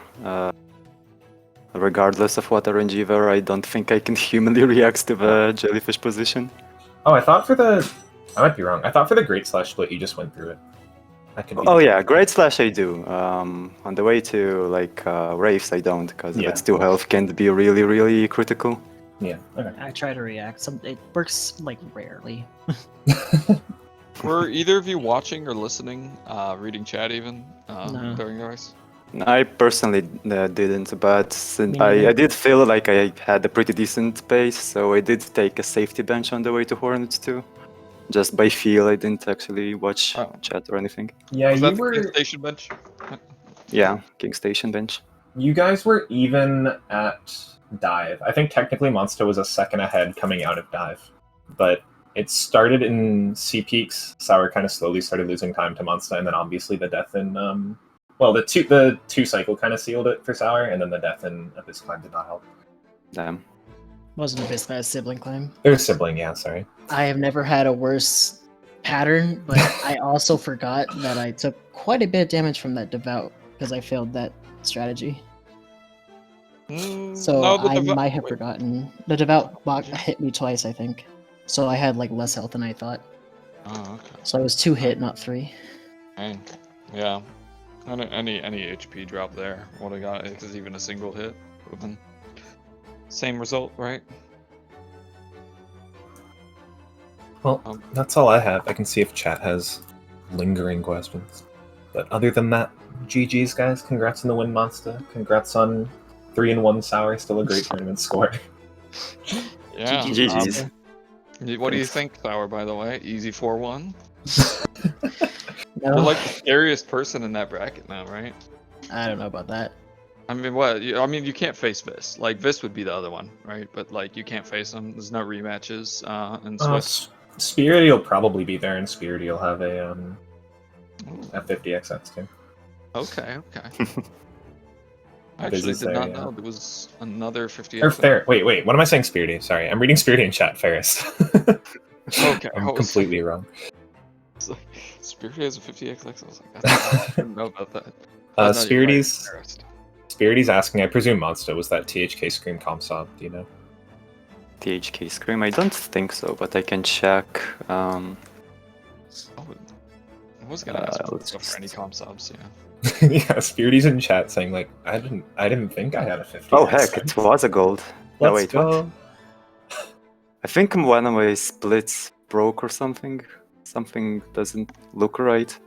Regardless of what RNG there, I don't think I can humanly react to the jellyfish position. Oh, I might be wrong. I thought for the Great Slash split you just went through it. That could be. Oh yeah, Great Slash I do. On the way to like Wraiths I don't, because Yeah. its 2 health can be really, really critical. Yeah. Okay. I try to react. It works like rarely. Were either of you watching or listening, reading chat even No. during the race? I personally didn't, but Me neither. I did feel like I had a pretty decent pace, so I did take a safety bench on the way to Hornets too. Just by feel, I didn't actually watch Oh. chat or anything. Yeah, Was you that the were. King Station bench? Yeah, King Station bench. You guys were even at dive. I think technically Monsta was a second ahead coming out of dive, but it started in C peaks. Sour kind of slowly started losing time to Monsta, and then obviously the death in the two cycle kind of sealed it for Sour, and then the death in Abyss Climb did not help. Damn. Wasn't a bit a sibling climb. Their sibling, yeah, sorry. I have never had a worse pattern, but I also forgot that I took quite a bit of damage from that devout because I failed that strategy. So No, the I devout- might have wait. forgotten. The devout hit me twice, I think. So I had like less health than I thought. Oh, okay. So I was 2 hit, not 3. Dang. Yeah. Any HP drop there would have got it, because even a single hit would have been same result, right? Well, that's all I have. I can see if chat has lingering questions. But other than that, GG's guys. Congrats on the win, Monsta. Congrats on 3-1 Sour. Still a great tournament score. Yeah. GG's. What do you think, Sour, by the way? Easy 4-1? No, You're like the scariest person in that bracket now, right? I don't know about that. I mean, what? I mean, you can't face Vis. Like, Vis would be the other one, right? But, like, you can't face him. There's no rematches in Swift. Spirity will probably be there, and Spirity will have a 50XX too. Okay. I This actually is did a, not know there was another 50. Or Fair. Wait. What am I saying? Spirity. Sorry, I'm reading Spirity in chat. Ferris. Okay. I'm completely wrong. Spirit has a 50XX. I was like, I didn't know about that. Oh, no, Spirity's you're right. Spirity's asking. I presume Monsta was that THK Scream comp sob. Do you know? THK Scream? I don't think so, but I can check. I was gonna ask let's for any comp subs, yeah. Yeah, Spirity's in chat saying like, I didn't think I had a 50. Oh heck, it was a gold. No, Let's wait, go. what? I think one of my splits broke or something. Something doesn't look right.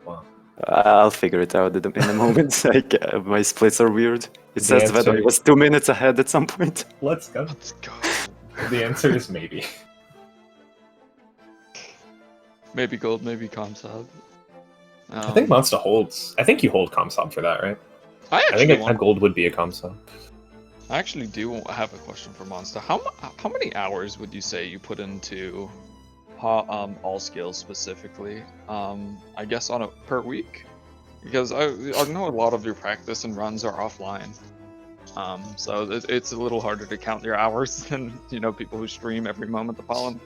Wow. I'll figure it out in a moment. Like, my splits are weird. It The says that I answer- was 2 minutes ahead at some point. Let's go. Let's go. The answer is maybe. Maybe gold, maybe comp sub. I think Monsta holds. I think you hold comp sob for that, right? I I think actually, a gold would be a comp sob. I actually do have a question for Monster. How many hours would you say you put into all skills specifically? I guess on a per week, because I know a lot of your practice and runs are offline. So it's a little harder to count your hours than people who stream every moment the pollen.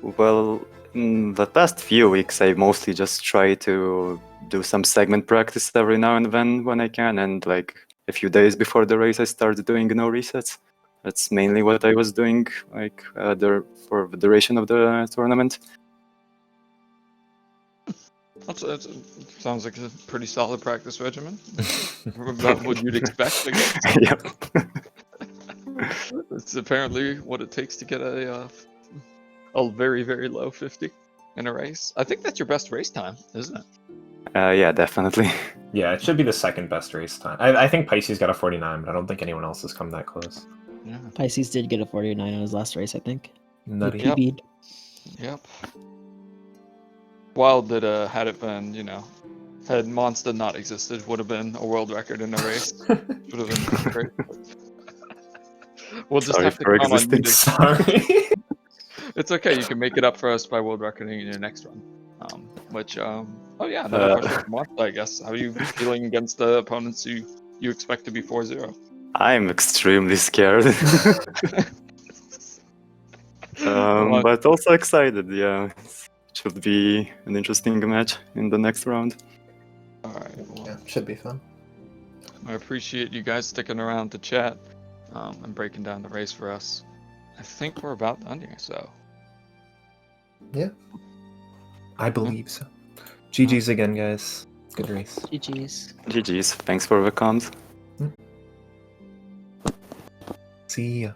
Well, in the past few weeks, I mostly just try to do some segment practice every now and then when I can, and like a few days before the race, I started doing no resets. That's mainly what I was doing, like for the duration of the tournament. That sounds like a pretty solid practice regimen. About what you'd expect, I guess. Yep. It's apparently what it takes to get a very, very low 50 in a race. I think that's your best race time, isn't it? Yeah, definitely. Yeah, it should be the second best race time. I think Pisces got a 49, but I don't think anyone else has come that close. Yeah. Pisces did get a 49 on his last race, I think. He Nutty. Yep. PB'd. Yep. Wild that had it been, had Monster not existed, would have been a world record in a race. Would have been great. We'll just Sorry have to for count on you. existing. Sorry. It's okay. You can make it up for us by world recording in your next run. Oh yeah, another question from Monster, I guess. How are you feeling against the opponents you expect to be 4-0? I'm extremely scared. But also excited, yeah. It should be an interesting match in the next round. All right. Well, Yeah, should be fun. I appreciate you guys sticking around to chat and breaking down the race for us. I think we're about done here, so. Yeah. I believe so. GG's again, guys. Good race. GG's. GG's. Thanks for the comms. See ya.